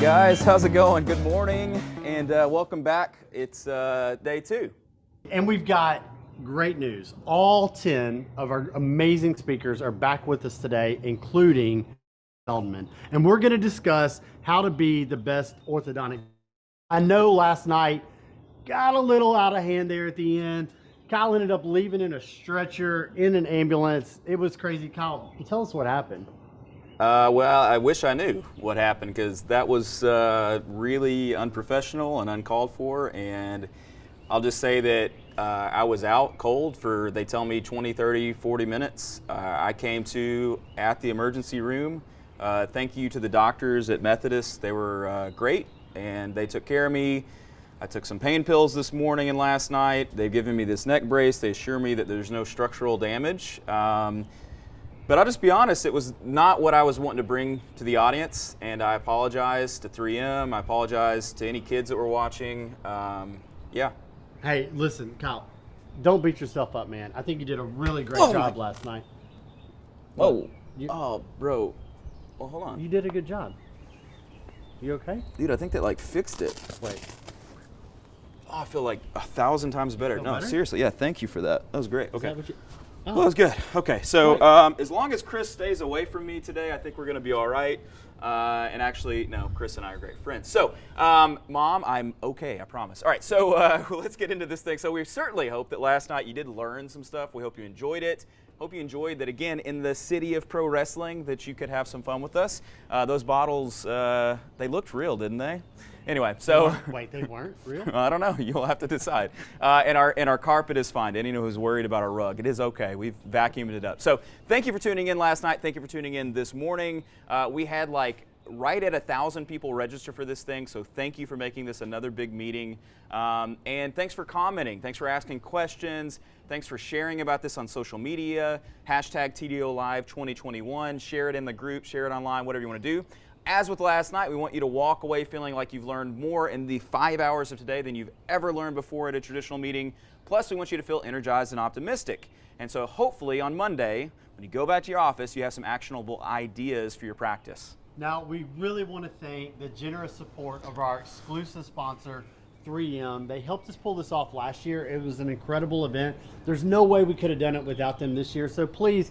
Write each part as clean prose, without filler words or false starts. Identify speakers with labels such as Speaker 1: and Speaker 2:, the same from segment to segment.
Speaker 1: guys, how's it going? Good morning and welcome back. It's day 2.
Speaker 2: And we've got great news. All 10 of our amazing speakers are back with us today, including Feldman. And we're going to discuss how to be the best orthodontic. I know last night got a little out of hand there at the end. Kyle ended up leaving in a stretcher, in an ambulance. It was crazy. Kyle, tell us what happened.
Speaker 1: Well, I wish I knew what happened because that was really unprofessional and uncalled for. And I'll just say that I was out cold for, they tell me, 20, 30, 40 minutes. I came to at the emergency room. Thank you to the doctors at Methodist. They were great and they took care of me. I took some pain pills this morning and last night. They've given me this neck brace. They assure me that there's no structural damage. But I'll just be honest, it was not what I was wanting to bring to the audience, and I apologize to 3M. I apologize to any kids that were watching. Yeah.
Speaker 2: Hey, listen, Kyle, don't beat yourself up, man. I think you did a really great job last night.
Speaker 1: Whoa. Oh, bro. Well, hold on.
Speaker 2: You did a good job. You okay?
Speaker 1: Dude, I think that like fixed it.
Speaker 2: Wait.
Speaker 1: Oh, I feel like 1,000 times better.
Speaker 2: Feel
Speaker 1: No,
Speaker 2: better?
Speaker 1: Seriously, yeah, thank you for that. That was great. Okay.
Speaker 2: Is that what you... Oh.
Speaker 1: Well, that was good. Okay, so as long as Chris stays away from me today, I think we're going to be all right. And actually, no, Chris and I are great friends. So, Mom, I'm okay, I promise. All right, so let's get into this thing. So we certainly hope that last night you did learn some stuff. We hope you enjoyed it. Hope you enjoyed that, again, in the city of pro wrestling, that you could have some fun with us. Those bottles, they looked real, didn't they? Anyway, so
Speaker 2: wait, they weren't real?
Speaker 1: I don't know. You'll have to decide. And our carpet is fine. Anyone who's worried about our rug, it is okay. We've vacuumed it up. So thank you for tuning in last night. Thank you for tuning in this morning. We had like right at 1,000 people register for this thing. So thank you for making this another big meeting. And thanks for commenting. Thanks for asking questions. Thanks for sharing about this on social media. Hashtag TDO Live 2021. Share it in the group. Share it online. Whatever you want to do. As with last night, we want you to walk away feeling like you've learned more in the 5 hours of today than you've ever learned before at a traditional meeting. Plus, we want you to feel energized and optimistic. And so hopefully on Monday, when you go back to your office, you have some actionable ideas for your practice.
Speaker 2: Now, we really want to thank the generous support of our exclusive sponsor, 3M. They helped us pull this off last year. It was an incredible event. There's no way we could have done it without them this year. So please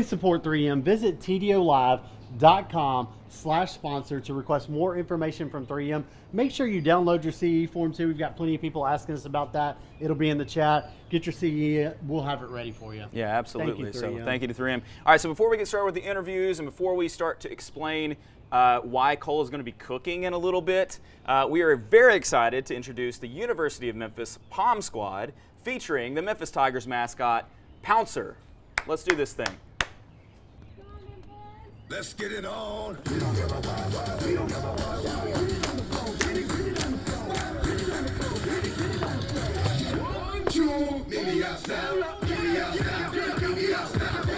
Speaker 2: support 3M. Visit tdolive.com/sponsor to request more information from 3M. Make sure you download your CE form too. We've got plenty of people asking us about that. It'll be in the chat. Get your CE. We'll have it ready for you.
Speaker 1: Yeah, absolutely.
Speaker 2: Thank you, 3M.
Speaker 1: So thank you to 3M. All right, so before we get started with the interviews and before we start to explain why Cole is going to be cooking in a little bit, we are very excited to introduce the University of Memphis Palm Squad featuring the Memphis Tigers mascot, Pouncer. Let's do this thing.
Speaker 3: Let's get it on. 1, 2, meet me outside. Meet me outside. Meet me outside.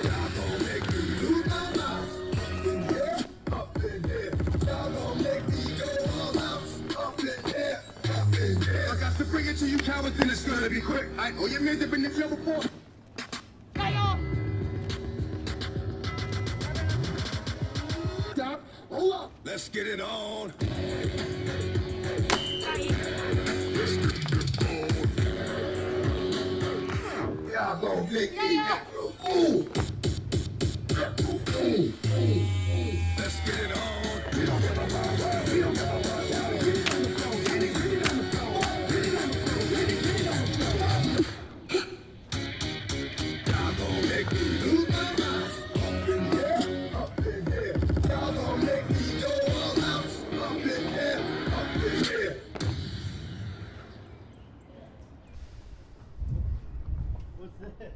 Speaker 3: Y'all gon' make me lose my mind. Up in here. Y'all gon' make me go all out. Up in here. Up in here. I got to bring it to you, cowards, and it's gonna be quick. I know your men have been in the field before. Stop. Hold up. Let's get it on. Y'all gon' make me ooh. Let's get it on. Y'all gon' make me lose my mind. Up in here, up in here. Y'all gon' make me go all out. Up in here, up in here.
Speaker 2: What's this?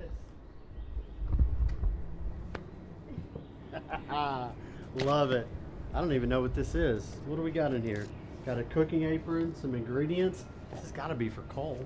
Speaker 2: Love it. I don't even know what this is. What do we got in here? Got a cooking apron, some ingredients. This has got to be for Cole.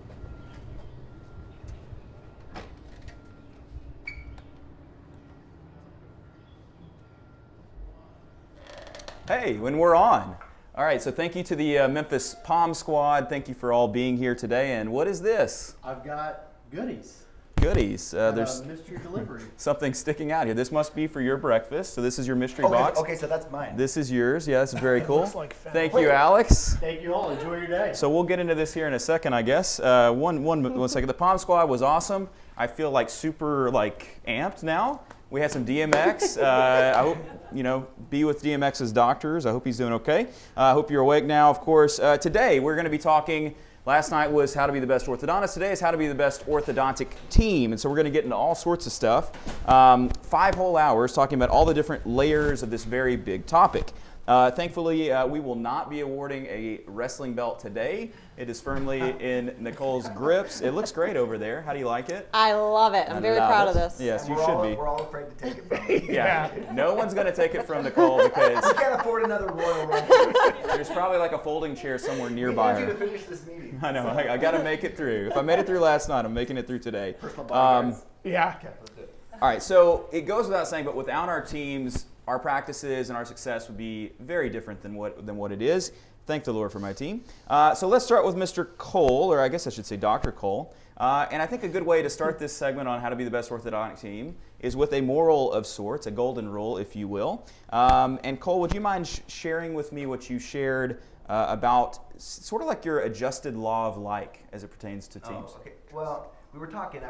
Speaker 1: Hey, when we're on. All right, so thank you to the Memphis Palm Squad. Thank you for all being here today. And what is this?
Speaker 2: I've got goodies.
Speaker 1: goodies. There's
Speaker 2: mystery delivery.
Speaker 1: something sticking out here. This must be for your breakfast. So this is your mystery box.
Speaker 4: Okay, so that's mine.
Speaker 1: This is yours. Yeah, this is very cool.
Speaker 5: looks like fun.
Speaker 1: Thank you, Alex.
Speaker 2: Thank you all. Enjoy your day.
Speaker 1: So we'll get into this here in a second, I guess. One second. The Palm Squad was awesome. I feel like super amped now. We had some DMX. I hope, be with DMX's doctors. I hope he's doing okay. I hope you're awake now, of course. Today, we're going to be talking, last night was how to be the best orthodontist. Today is how to be the best orthodontic team. And so we're going to get into all sorts of stuff. 5 whole hours talking about all the different layers of this very big topic. Thankfully, we will not be awarding a wrestling belt today. It is firmly in Nicole's grips. It looks great over there. How do you like it?
Speaker 6: I love it. I'm very proud of this.
Speaker 1: Yes, you
Speaker 4: We're
Speaker 1: should be.
Speaker 4: We're all afraid to take it from you.
Speaker 1: Yeah. No one's going to take it from Nicole because
Speaker 4: We can't afford another Royal Rumble.
Speaker 1: there's probably a folding chair somewhere
Speaker 4: We
Speaker 1: nearby
Speaker 4: need you to
Speaker 1: her.
Speaker 4: finish this meeting.
Speaker 1: I know. I got to make it through. If I made it through last night, I'm making it through today.
Speaker 4: Personal bodyguards.
Speaker 5: Yeah.
Speaker 1: All right, so it goes without saying, but without our teams, our practices and our success would be very different than what it is. Thank the Lord for my team. So let's start with Mr. Cole, or I guess I should say Dr. Cole. And I think a good way to start this segment on how to be the best orthodontic team is with a moral of sorts, a golden rule, if you will. And Cole, would you mind sharing with me what you shared about sort of like your adjusted law of like as it pertains to teams?
Speaker 4: Okay. Well, we were talking.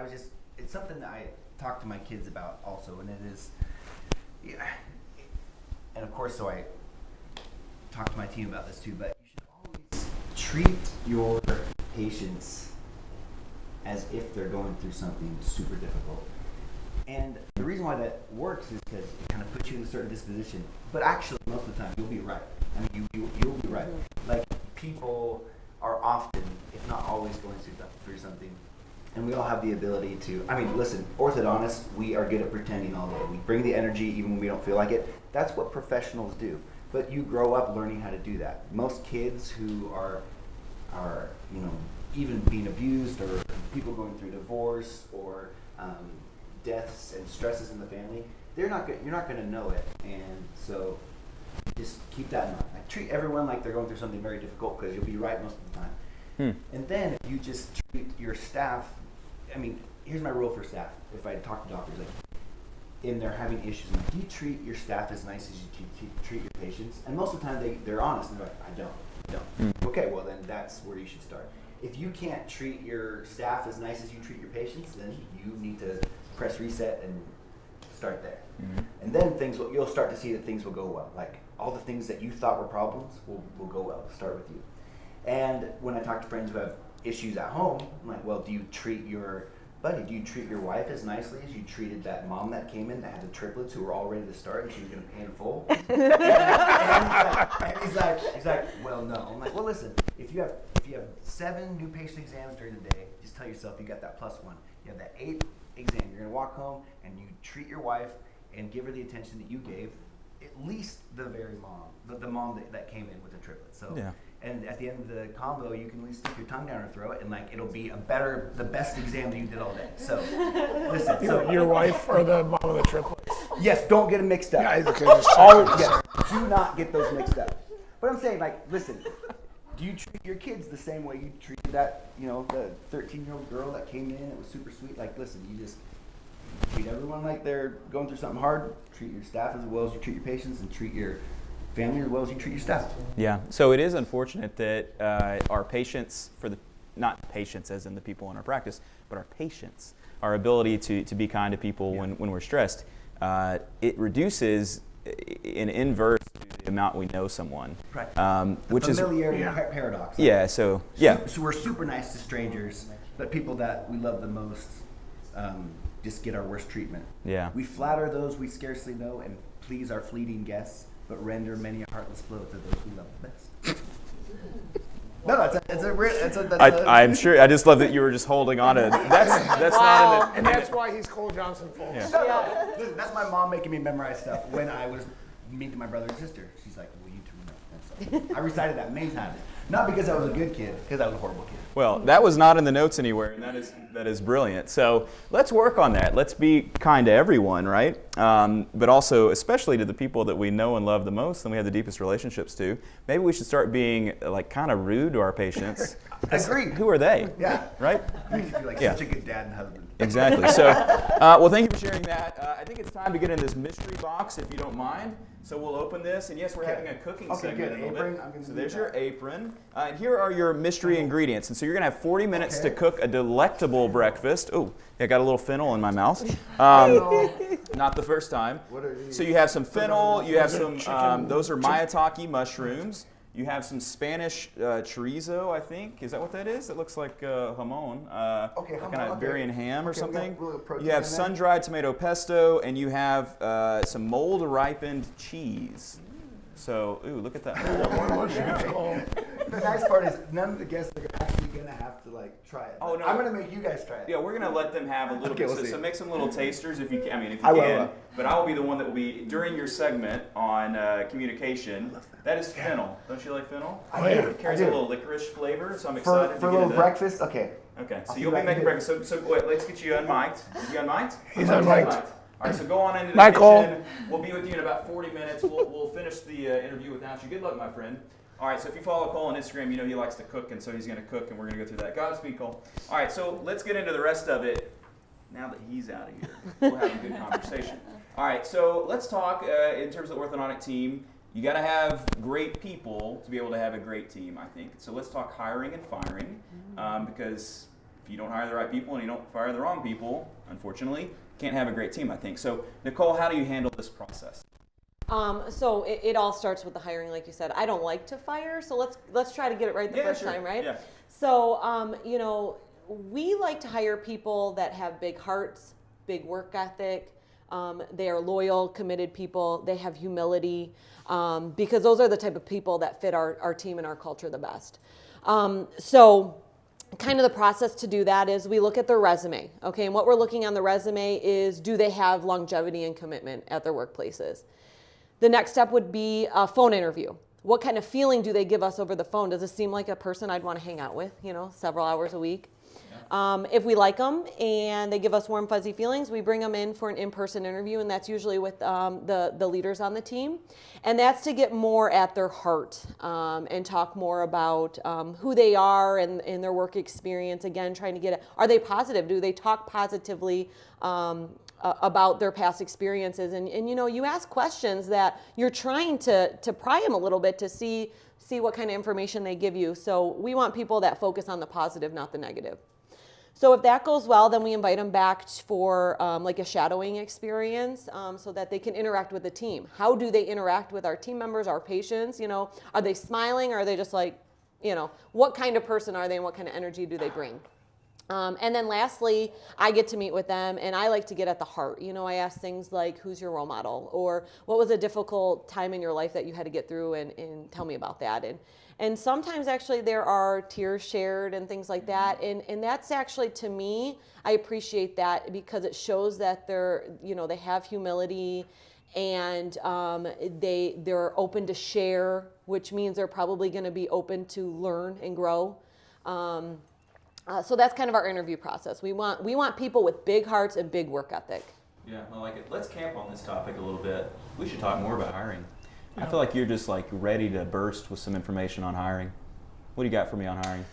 Speaker 4: It's something that I talk to my kids about also, and it is, and of course, so I talk to my team about this too. But you should always treat your patients as if they're going through something super difficult. And the reason why that works is because it kind of puts you in a certain disposition. But actually, most of the time, you'll be right. I mean, you'll be right. Like, people are often, if not always, going through something. And we all have the ability to, listen, orthodontists, we are good at pretending all day. We bring the energy even when we don't feel like it. That's what professionals do. But you grow up learning how to do that. Most kids who are even being abused, or people going through divorce, or deaths and stresses in the family, you're not going to know it. And so just keep that in mind. Like, treat everyone like they're going through something very difficult, because you'll be right most of the time. And then if you just treat your staff, here's my rule for staff. If I talk to doctors, and they're having issues, do you treat your staff as nice as you treat your patients? And most of the time they're honest, and they're like, I don't. Okay, well then that's where you should start. If you can't treat your staff as nice as you treat your patients, then you need to press reset and start there. And then you'll start to see that things will go well. Like, all the things that you thought were problems will go well. Start with you. And when I talk to friends who have issues at home, I'm like, well, do you treat your wife as nicely as you treated that mom that came in that had the triplets who were all ready to start and she was going to pay in full? and he's like, well, no. I'm like, well, listen, if you have 7 new patient exams during the day, just tell yourself you got that +1. You have that 8th exam. You're going to walk home and you treat your wife and give her the attention that you gave, at least the very mom, the mom that came in with the triplets. So.
Speaker 1: Yeah.
Speaker 4: And at the end of the combo, you can at least stick your tongue down her throat, and it'll be the best exam that you did all day. So, listen.
Speaker 5: Your wife or the mom of the triplets?
Speaker 4: Yes, don't get them mixed up.
Speaker 5: Yeah, okay, just
Speaker 4: Yes, do not get those mixed up. But I'm saying, listen, do you treat your kids the same way you treated that, the 13-year-old girl that came in? It was super sweet. Listen, you just treat everyone like they're going through something hard. Treat your staff as well as you treat your patients, and treat your family as well as you treat your staff.
Speaker 1: Yeah, so it is unfortunate that our patients, not patients as in the people in our practice, but our patients, our ability to be kind to people when we're stressed, it reduces in inverse to the amount we know someone.
Speaker 4: Right.
Speaker 1: Which
Speaker 4: familiarity paradox.
Speaker 1: Yeah, so, yeah.
Speaker 4: So we're super nice to strangers, but people that we love the most just get our worst treatment.
Speaker 1: Yeah.
Speaker 4: We flatter those we scarcely know and please our fleeting guests, but render many a heartless blow to those we love the best.
Speaker 1: I'm sure. I just love that you were just holding on to that's
Speaker 6: Wow.
Speaker 1: not in
Speaker 5: And that's why he's Cole Johnson Fultz.
Speaker 1: Yeah.
Speaker 4: Listen, that's my mom making me memorize stuff when I was meeting my brother and sister. She's like, well, you two know. And so I recited that many times. Not because I was a good kid, because I was a horrible kid.
Speaker 1: Well, that was not in the notes anywhere, and that is That is brilliant. So let's work on that. Let's be kind to everyone, right? But also, especially to the people that we know and love the most and we have the deepest relationships to. Maybe we should start being like kind of rude to our patients.
Speaker 4: Agreed.
Speaker 1: Who are they?
Speaker 4: Yeah.
Speaker 1: Right?
Speaker 4: You could be like
Speaker 1: Yeah.
Speaker 4: such a good dad and husband.
Speaker 1: Exactly. So, well, thank you for sharing that. I think it's time to get in this mystery box, if you don't mind. So we'll open this, and yes, we're having a cooking segment
Speaker 4: good.
Speaker 1: in a little
Speaker 4: Apron,
Speaker 1: bit.
Speaker 4: I'm gonna
Speaker 1: So
Speaker 4: do
Speaker 1: there's
Speaker 4: that.
Speaker 1: your apron, and here are your mystery ingredients. And so you're gonna have 40 minutes to cook a delectable breakfast. Oh, I got a little fennel in my mouth. Not the first time.
Speaker 4: What are these?
Speaker 1: So you have some fennel. You have
Speaker 5: Those are
Speaker 1: some.
Speaker 5: chicken-
Speaker 1: Those are maitake mushrooms. You have some Spanish chorizo, I think. Is that what that is? It looks like jamon.
Speaker 4: Okay,
Speaker 1: like
Speaker 4: jamon,
Speaker 1: an
Speaker 4: okay.
Speaker 1: Iberian ham or
Speaker 4: Okay, we got
Speaker 1: something.
Speaker 4: a little protein
Speaker 1: You have
Speaker 4: in there.
Speaker 1: sun-dried tomato pesto, and you have some mold-ripened cheese. So, ooh, look at that.
Speaker 4: The nice part is none of the guests are actually gonna have to like try it.
Speaker 1: Oh, no.
Speaker 4: I'm gonna make you guys try it.
Speaker 1: Yeah, we're gonna let them have a little
Speaker 4: Okay,
Speaker 1: bit.
Speaker 4: we'll see.
Speaker 1: So make some little tasters if you can. I mean, if you
Speaker 4: I will,
Speaker 1: can.
Speaker 4: I will.
Speaker 1: But I will be the one that will be during your segment on communication. That is fennel. Don't you like fennel?
Speaker 5: Oh, yeah.
Speaker 1: It carries
Speaker 4: I
Speaker 1: a
Speaker 4: do.
Speaker 1: little licorice flavor, so I'm
Speaker 4: For
Speaker 1: excited
Speaker 4: a
Speaker 1: to
Speaker 4: little
Speaker 1: get into
Speaker 4: breakfast, okay.
Speaker 1: Okay, so
Speaker 4: I'll see
Speaker 1: you'll
Speaker 4: what
Speaker 1: be
Speaker 4: I can
Speaker 1: making
Speaker 4: do.
Speaker 1: breakfast. So wait, let's get you unmiked. Is he unmiked?
Speaker 5: He's
Speaker 1: Okay,
Speaker 5: unmiked.
Speaker 1: All right, so go on into the
Speaker 5: Nicole.
Speaker 1: kitchen. We'll be with you in about 40 minutes. We'll finish the interview without you. Good luck, my friend. All right, so if you follow Cole on Instagram, you know he likes to cook, and so he's going to cook, and we're going to go through that. Godspeed, Cole. All right, so let's get into the rest of it. Now that he's out of here, we'll have a good conversation. All right, so let's talk in terms of the orthodontic team. You got to have great people to be able to have a great team, I think. So let's talk hiring and firing, because if you don't hire the right people and you don't fire the wrong people, unfortunately, you can't have a great team, I think. So Nicole, how do you handle this process?
Speaker 6: So it all starts with the hiring, like you said. I don't like to fire, so let's try to get it right the first
Speaker 1: sure.
Speaker 6: time, right?
Speaker 1: Yeah.
Speaker 6: So we like to hire people that have big hearts, big work ethic. They are loyal, committed people. They have humility, because those are the type of people that fit our team and our culture the best. So kind of the process to do that is we look at their resume, okay? And what we're looking on the resume is, do they have longevity and commitment at their workplaces? The next step would be a phone interview. What kind of feeling do they give us over the phone? Does it seem like a person I'd want to hang out with, several hours a week? If we like them and they give us warm, fuzzy feelings, we bring them in for an in-person interview, and that's usually with the leaders on the team. And that's to get more at their heart and talk more about who they are and their work experience. Again, trying to get it. Are they positive? Do they talk positively about their past experiences? And you ask questions that you're trying to pry them a little bit to see what kind of information they give you. So we want people that focus on the positive, not the negative. So if that goes well, then we invite them back for like a shadowing experience so that they can interact with the team. How do they interact with our team members, our patients? Are they smiling, or are they just like, what kind of person are they and what kind of energy do they bring? And then lastly, I get to meet with them, and I like to get at the heart. I ask things like, who's your role model? Or what was a difficult time in your life that you had to get through, and tell me about that. And sometimes actually there are tears shared and things like that. And that's actually, to me, I appreciate that because it shows that they have humility, and they're open to share, which means they're probably going to be open to learn and grow. So that's kind of our interview process. We want people with big hearts and big work ethic.
Speaker 1: Yeah, I like it. Let's camp on this topic a little bit. We should talk more about hiring. I feel like you're just like ready to burst with some information on hiring. What do you got for me on hiring?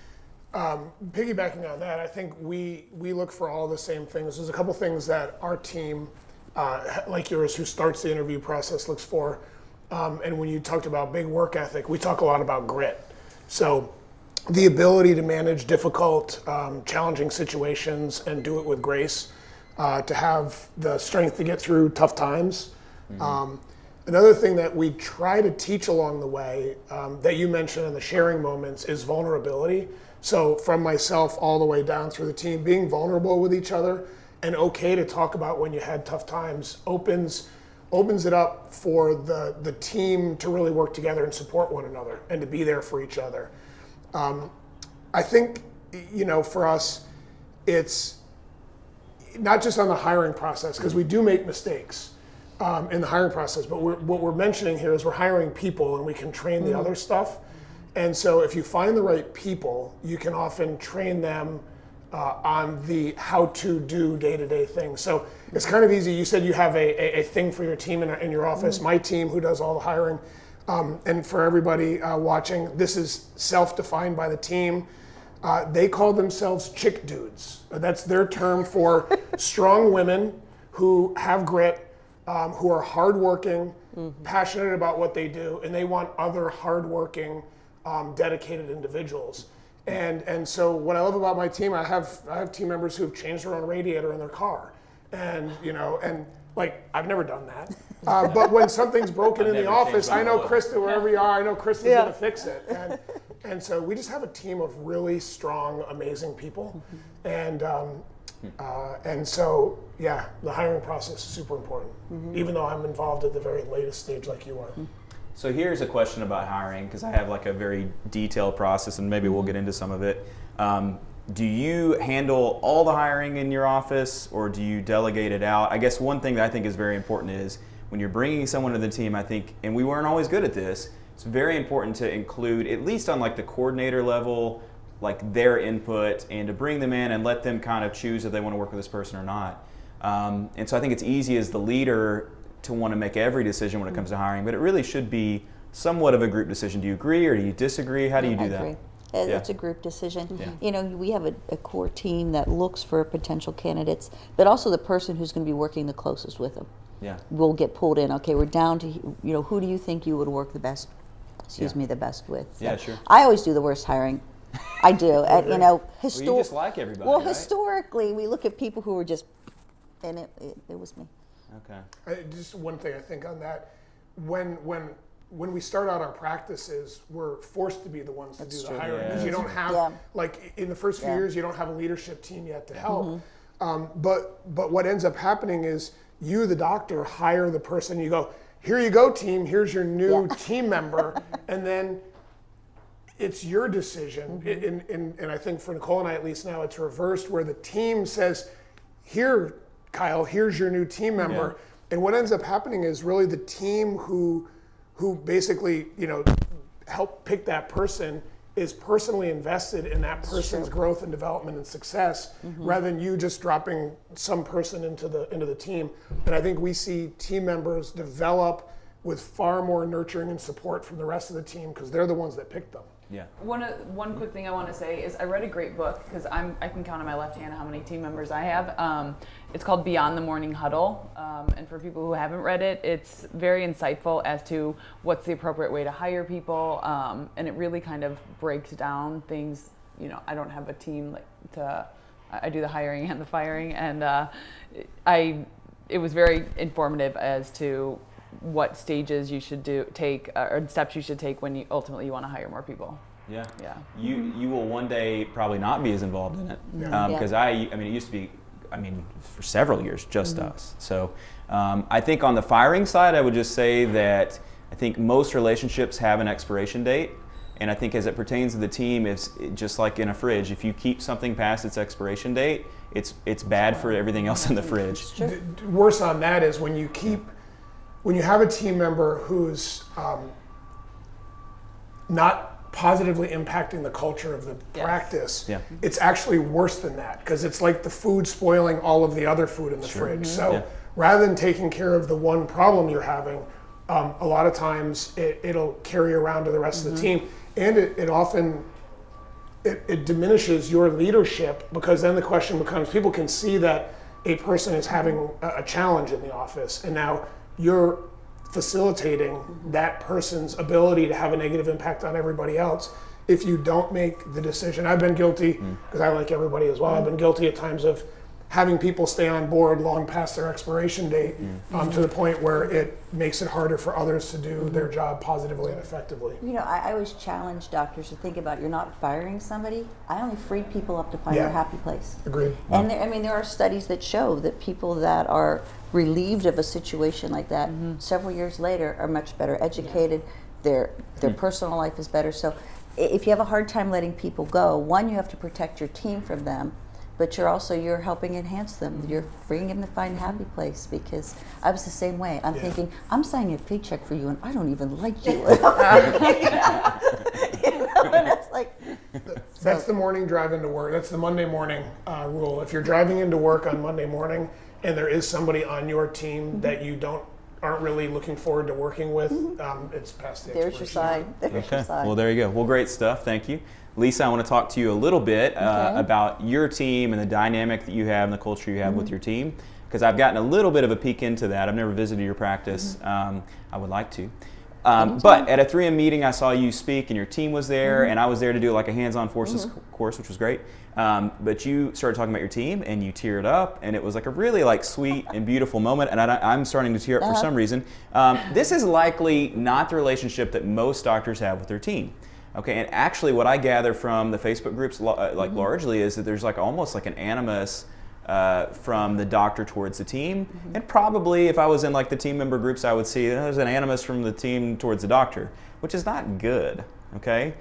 Speaker 5: Piggybacking on that, I think we look for all the same things. There's a couple things that our team, like yours, who starts the interview process, looks for. And when you talked about big work ethic, we talk a lot about grit. So the ability to manage difficult, challenging situations and do it with grace, to have the strength to get through tough times. Mm-hmm. Another thing that we try to teach along the way, that you mentioned in the sharing moments, is vulnerability. So from myself all the way down through the team, being vulnerable with each other and okay to talk about when you had tough times opens it up for the team to really work together and support one another and to be there for each other. I think, for us, it's not just on the hiring process, because we do make mistakes in the hiring process, but what we're mentioning here is we're hiring people and we can train the other stuff. And so if you find the right people, you can often train them on the how to do day-to-day things. So it's kind of easy. You said you have a thing for your team in your office. My team, who does all the hiring, and for everybody watching, this is self-defined by the team. They call themselves chick dudes. That's their term for strong women who have grit, who are hardworking, passionate about what they do, and they want other hardworking, dedicated individuals. And so what I love about my team, I have team members who've changed their own radiator in their car, and like I've never done that. But when something's broken in the office, I know Krista, wherever you are, I know Krista's gonna fix it. And so we just have a team of really strong, amazing people, and so yeah, the hiring process is super important. Even though I'm involved at the very latest stage, like you are.
Speaker 1: So here's a question about hiring, because I have like a very detailed process, and maybe we'll get into some of it. Do you handle all the hiring in your office, or do you delegate it out? I guess one thing that I think is very important is when you're bringing someone to the team, I think, and we weren't always good at this, it's very important to include, at least on like the coordinator level, like their input, and to bring them in and let them kind of choose if they want to work with this person or not. And so I think it's easy as the leader to want to make every decision when it comes to hiring, but it really should be somewhat of a group decision. Do you agree or do you disagree? How do you do that?
Speaker 7: I agree. It's a group decision.
Speaker 1: Yeah.
Speaker 7: You know, we have a core team that looks for potential candidates, but also the person who's going to be working the closest with them.
Speaker 1: Yeah.
Speaker 7: We'll get pulled in. Okay, we're down to, who do you think you would work the best, the best with? So
Speaker 1: Yeah, sure.
Speaker 7: I always do the worst hiring. I do.
Speaker 1: Well, you just like everybody, right?
Speaker 7: Historically, we look at people who are just, and it was me.
Speaker 1: Okay.
Speaker 5: Just one thing I think on that, when we start out our practices, we're forced to be the ones to do the hiring, because you don't have, like in the first few years, you don't have a leadership team yet to help. But what ends up happening is you, the doctor, hire the person. You go, here you go, team. Here's your new team member, and then it's your decision. And I think for Nicole and I, at least now, it's reversed, where the team says, here, Kyle, here's your new team member. And what ends up happening is really the team who basically, help pick that person is personally invested in that person's growth and development and success, rather than you just dropping some person into the team. And I think we see team members develop with far more nurturing and support from the rest of the team, because they're the ones that picked them.
Speaker 1: Yeah.
Speaker 8: One quick thing I want to say is I read a great book, because I can count on my left hand how many team members I have. It's called Beyond the Morning Huddle, and for people who haven't read it, it's very insightful as to what's the appropriate way to hire people, and it really kind of breaks down things. I don't have a team I do the hiring and the firing, and it was very informative as to what stages you should take or steps you should take when you ultimately want to hire more people.
Speaker 1: Yeah.
Speaker 8: Yeah.
Speaker 1: You will one day probably not be as involved in it, because it used to be, for several years, just us. So I think on the firing side, I would just say that I think most relationships have an expiration date. And I think as it pertains to the team, it's just like in a fridge. If you keep something past its expiration date, it's bad for everything else in the fridge.
Speaker 5: Worse on that is when you have a team member who's not positively impacting the culture of the practice, it's actually worse than that, because it's like the food spoiling all of the other food in the fridge. So rather than taking care of the one problem you're having, a lot of times it'll carry around to the rest of the team, and it often diminishes your leadership, because then the question becomes, people can see that a person is having a challenge in the office, and now you're facilitating that person's ability to have a negative impact on everybody else if you don't make the decision. I've been guilty, because I like everybody as well, I've been guilty at times of having people stay on board long past their expiration date, to the point where it makes it harder for others to do their job positively and effectively.
Speaker 7: I always challenge doctors to think about, you're not firing somebody. I only free people up to find their happy place.
Speaker 5: Agreed.
Speaker 7: And there are studies that show that people that are relieved of a situation like that several years later are much better educated. Their personal life is better. So if you have a hard time letting people go, one, you have to protect your team from them, but you're helping enhance them. You're freeing them to find a happy place, because I was the same way. I'm thinking, I'm signing a paycheck for you and I don't even like you. And it's like,
Speaker 5: That's the morning drive into work. That's the Monday morning rule. If you're driving into work on Monday morning and there is somebody on your team that you aren't really looking forward to working with, it's past the
Speaker 7: There's your sign. There's your sign.
Speaker 1: Well, there you go. Well, great stuff. Thank you. Lisa, I want to talk to you a little bit about your team and the dynamic that you have and the culture you have with your team, because I've gotten a little bit of a peek into that. I've never visited your practice. I would like to. But at a 3M meeting, I saw you speak and your team was there, and I was there to do like a hands-on forces course, which was great. But you started talking about your team and you teared up, and it was like a really like sweet and beautiful moment, and I'm starting to tear up for some reason. This is likely not the relationship that most doctors have with their team. Okay, and actually what I gather from the Facebook groups like largely is that there's like almost like an animus from the doctor towards the team, and probably if I was in like the team member groups, I would see there's an animus from the team towards the doctor, which is not good. Okay,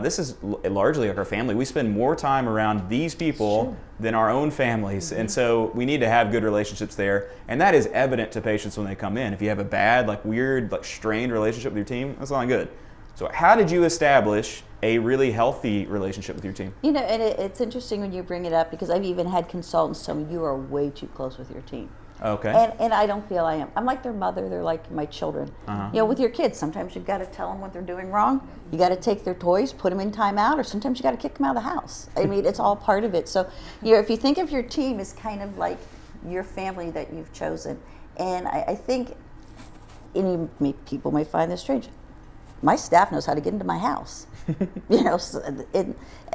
Speaker 1: this is largely like our family. We spend more time around these people than our own families, and so we need to have good relationships there, and that is evident to patients when they come in. If you have a bad, like weird, like strained relationship with your team, that's not good. So how did you establish a really healthy relationship with your team?
Speaker 7: You know, and it's interesting when you bring it up, because I've even had consultants tell me you are way too close with your team.
Speaker 1: Okay.
Speaker 7: And I don't feel I am. I'm like their mother. They're like my children. You know, with your kids, sometimes you've got to tell them what they're doing wrong. You got to take their toys, put them in timeout, or sometimes you got to kick them out of the house. I mean, it's all part of it. So, you know, if you think of your team as kind of like your family that you've chosen, and I think people may find this strange. My staff knows how to get into my house, you know, and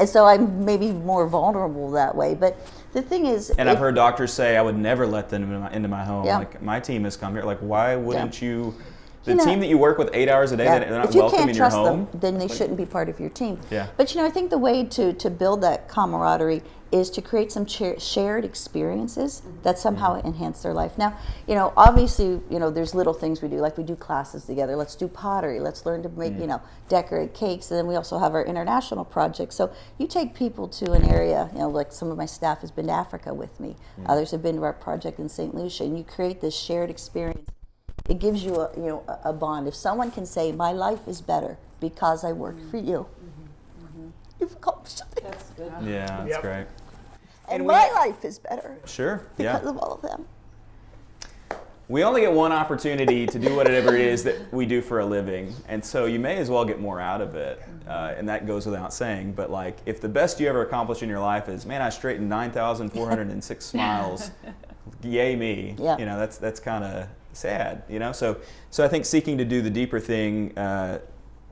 Speaker 7: so I'm maybe more vulnerable that way. But the thing is,
Speaker 1: and I've heard doctors say I would never let them into my home. Like my team has come here. Like, why wouldn't you? The team that you work with 8 hours a day, they're not welcome in your home.
Speaker 7: If you can't trust them, then they shouldn't be part of your team.
Speaker 1: Yeah.
Speaker 7: But you know, I think the way to build that camaraderie is to create some shared experiences that somehow enhance their life. Now, you know, obviously, you know, there's little things we do, like we do classes together. Let's do pottery. Let's learn to make, you know, decorate cakes. And then we also have our international projects. So you take people to an area, you know, like some of my staff has been to Africa with me. Others have been to our project in St. Lucia, and you create this shared experience. It gives you a bond. If someone can say, my life is better because I worked for you, you've accomplished something.
Speaker 6: That's good.
Speaker 1: Yeah, that's great.
Speaker 7: And my life is better because of all of them.
Speaker 1: We only get one opportunity to do whatever it is that we do for a living, and so you may as well get more out of it, and that goes without saying. But like, if the best you ever accomplished in your life is, man, I straightened 9,406 smiles, yay me.
Speaker 7: Yeah.
Speaker 1: You know, that's kind of sad. You know, so I think seeking to do the deeper thing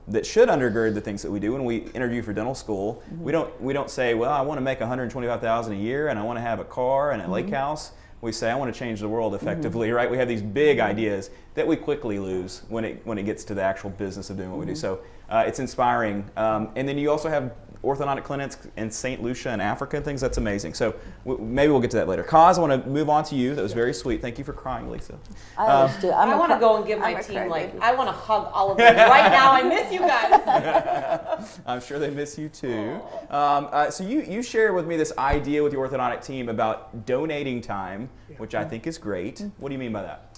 Speaker 1: that should undergird the things that we do. When we interview for dental school, we don't say, well, I want to make $125,000 a year and I want to have a car and a lake house. We say, I want to change the world effectively, right? We have these big ideas that we quickly lose when it gets to the actual business of doing what we do. So it's inspiring. And then you also have orthodontic clinics in St. Lucia and Africa and things. That's amazing. So maybe we'll get to that later. Kaz, I want to move on to you. That was very sweet. Thank you for crying, Lisa.
Speaker 7: I always do.
Speaker 6: I want to go and give my team, like, I want to hug all of them right now. I miss you guys.
Speaker 1: I'm sure they miss you too. So you shared with me this idea with your orthodontic team about donating time, which I think is great. What do you mean by that?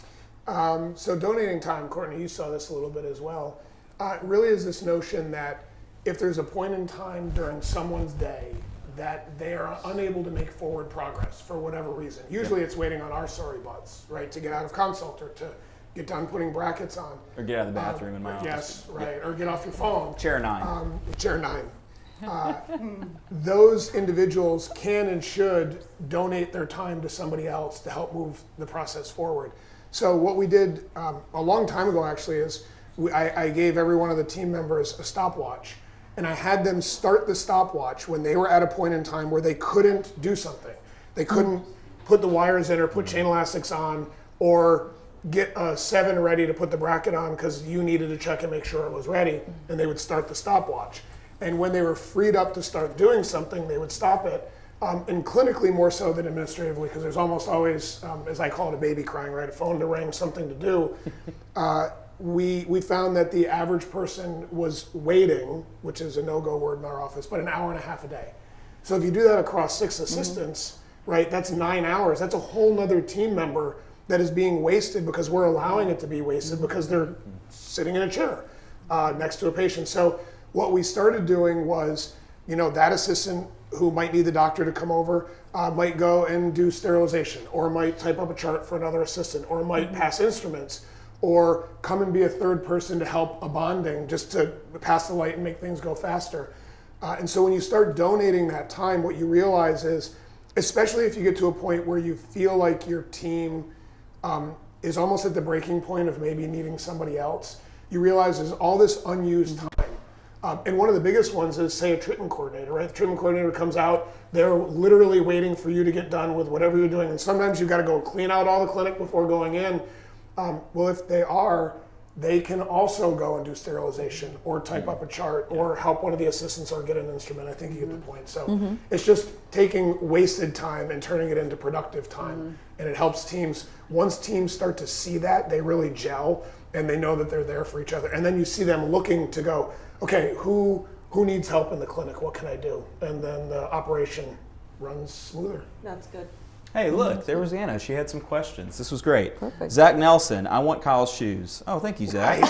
Speaker 5: So donating time, Courtney, you saw this a little bit as well. It really is this notion that if there's a point in time during someone's day that they are unable to make forward progress for whatever reason, usually it's waiting on our sorry butts, right, to get out of consult or to get done putting brackets on.
Speaker 1: Or get out of the bathroom in my office.
Speaker 5: Yes, right, or get off your phone.
Speaker 1: Chair 9.
Speaker 5: Chair 9. Those individuals can and should donate their time to somebody else to help move the process forward. So what we did a long time ago actually is I gave every one of the team members a stopwatch, and I had them start the stopwatch when they were at a point in time where they couldn't do something. They couldn't put the wires in or put chain elastics on or get a 7 ready to put the bracket on because you needed to check and make sure it was ready, and they would start the stopwatch. And when they were freed up to start doing something, they would stop it. And clinically more so than administratively, because there's almost always, as I call it, a baby crying, right? A phone to ring, something to do. We found that the average person was waiting, which is a no-go word in our office, but an hour and a half a day. So if you do that across 6 assistants, right, that's 9 hours. That's a whole nother team member that is being wasted because we're allowing it to be wasted because they're sitting in a chair next to a patient. So what we started doing was, that assistant who might need the doctor to come over might go and do sterilization, or might type up a chart for another assistant, or might pass instruments, or come and be a third person to help a bonding, just to pass the light and make things go faster. And so when you start donating that time, what you realize is, especially if you get to a point where you feel like your team is almost at the breaking point of maybe needing somebody else, you realize there's all this unused time. And one of the biggest ones is, say, a treatment coordinator, right? The treatment coordinator comes out, they're literally waiting for you to get done with whatever you're doing. And sometimes you've got to go clean out all the clinic before going in. Well, if they can also go and do sterilization, or type up a chart, or help one of the assistants, or get an instrument. I think you get the point. So it's just taking wasted time and turning it into productive time. And it helps teams. Once teams start to see that, they really gel, and they know that they're there for each other. And then you see them looking to go, okay, who needs help in the clinic? What can I do? And then the operation runs smoother.
Speaker 6: That's good.
Speaker 1: Hey, look, there was Anna. She had some questions. This was great.
Speaker 7: Perfect.
Speaker 1: Zach Nelson, I want Kyle's shoes. Oh, thank you, Zach.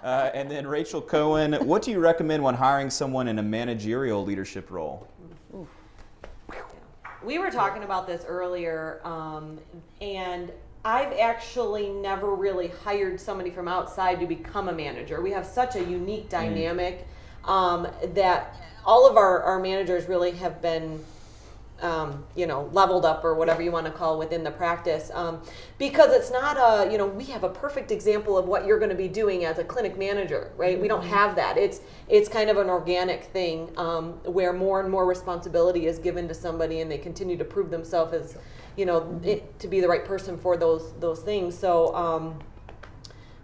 Speaker 1: And then Rachel Cohen, what do you recommend when hiring someone in a managerial leadership role?
Speaker 6: We were talking about this earlier, and I've actually never really hired somebody from outside to become a manager. We have such a unique dynamic that all of our managers really have been leveled up, or whatever you want to call within the practice, because it's not we have a perfect example of what you're going to be doing as a clinic manager, right? We don't have that. It's kind of an organic thing where more and more responsibility is given to somebody, and they continue to prove themselves as, to be the right person for those things. So,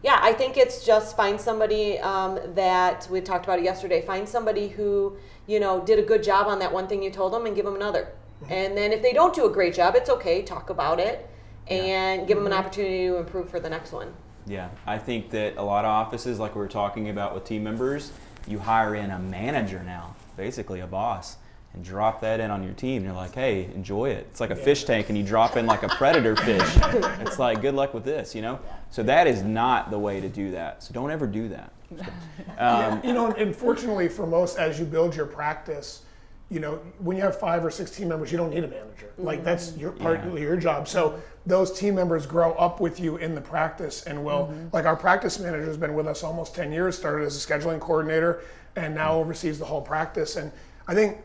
Speaker 6: I think it's just find somebody that we talked about it yesterday. Find somebody who, did a good job on that one thing you told them, and give them another. And then if they don't do a great job, it's okay. Talk about it and give them an opportunity to improve for the next one.
Speaker 1: Yeah, I think that a lot of offices, like we were talking about with team members, you hire in a manager now, basically a boss, and drop that in on your team. You're like, hey, enjoy it. It's like a fish tank, and you drop in like a predator fish. It's like, good luck with this, So that is not the way to do that. So don't ever do that.
Speaker 5: And fortunately for most, as you build your practice, when you have 5 or 6 team members, you don't need a manager. Like, that's your part of your job. So those team members grow up with you in the practice, and will, like, our practice manager has been with us almost 10 years, started as a scheduling coordinator, and now oversees the whole practice. And I think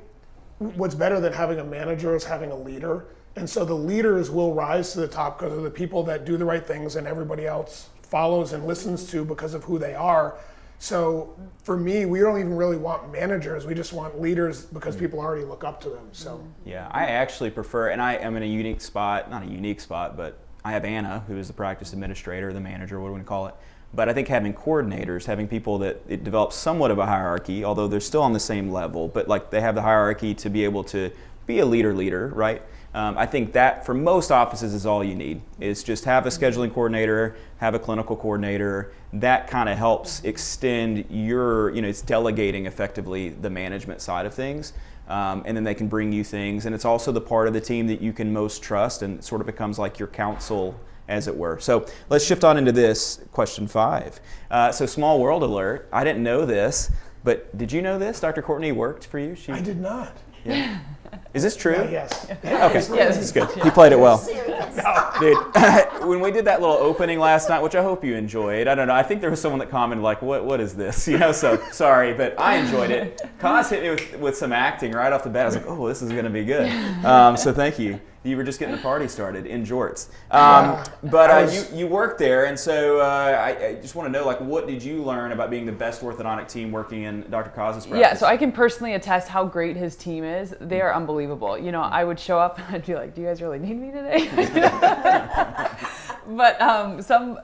Speaker 5: what's better than having a manager is having a leader. And so the leaders will rise to the top because of the people that do the right things, and everybody else follows and listens to because of who they are. So for me, we don't even really want managers. We just want leaders, because people already look up to them. So
Speaker 1: yeah, I actually prefer, and I am in a unique spot, not a unique spot, but I have Anna, who is the practice administrator, the manager, what do we call it. But I think having coordinators, having people that it develops somewhat of a hierarchy, although they're still on the same level, but like they have the hierarchy to be able to be a leader, right? I think that for most offices is all you need, is just have a scheduling coordinator, have a clinical coordinator. That kind of helps extend your, it's delegating effectively the management side of things. And then they can bring you things. And it's also the part of the team that you can most trust, and it sort of becomes like your counsel, as it were. So let's shift on into this, question 5. So small world alert, I didn't know this, but did you know this? Dr. Courtney worked for you?
Speaker 5: I did not.
Speaker 1: Yeah. Is this true?
Speaker 5: Yes.
Speaker 1: Okay, this is good. He played it well. Dude, when we did that little opening last night, which I hope you enjoyed, I don't know, I think there was someone that commented like, what is this? So sorry, but I enjoyed it. Kaz hit me with some acting right off the bat. I was like, oh, this is going to be good. So thank you. You were just getting the party started in jorts. But you worked there, and so I just want to know, like, what did you learn about being the best orthodontic team working in Dr. Kaz's practice?
Speaker 8: Yeah, so I can personally attest how great his team is. They are unbelievable. I would show up and I'd be like, do you guys really need me today? But some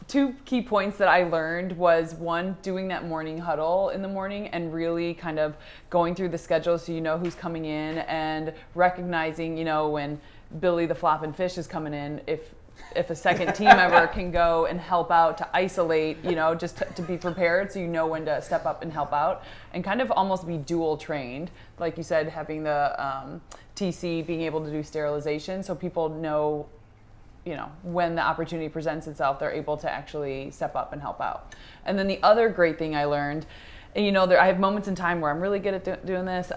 Speaker 8: 2 key points that I learned was, 1, doing that morning huddle in the morning and really kind of going through the schedule so you know who's coming in, and recognizing, when Billy the flopping fish is coming in, if a second team member can go and help out to isolate, just to be prepared, so you know when to step up and help out, and kind of almost be dual trained. Like you said, having the TC being able to do sterilization, so people know, when the opportunity presents itself, they're able to actually step up and help out. And then the other great thing I learned, and I have moments in time where I'm really good at doing this,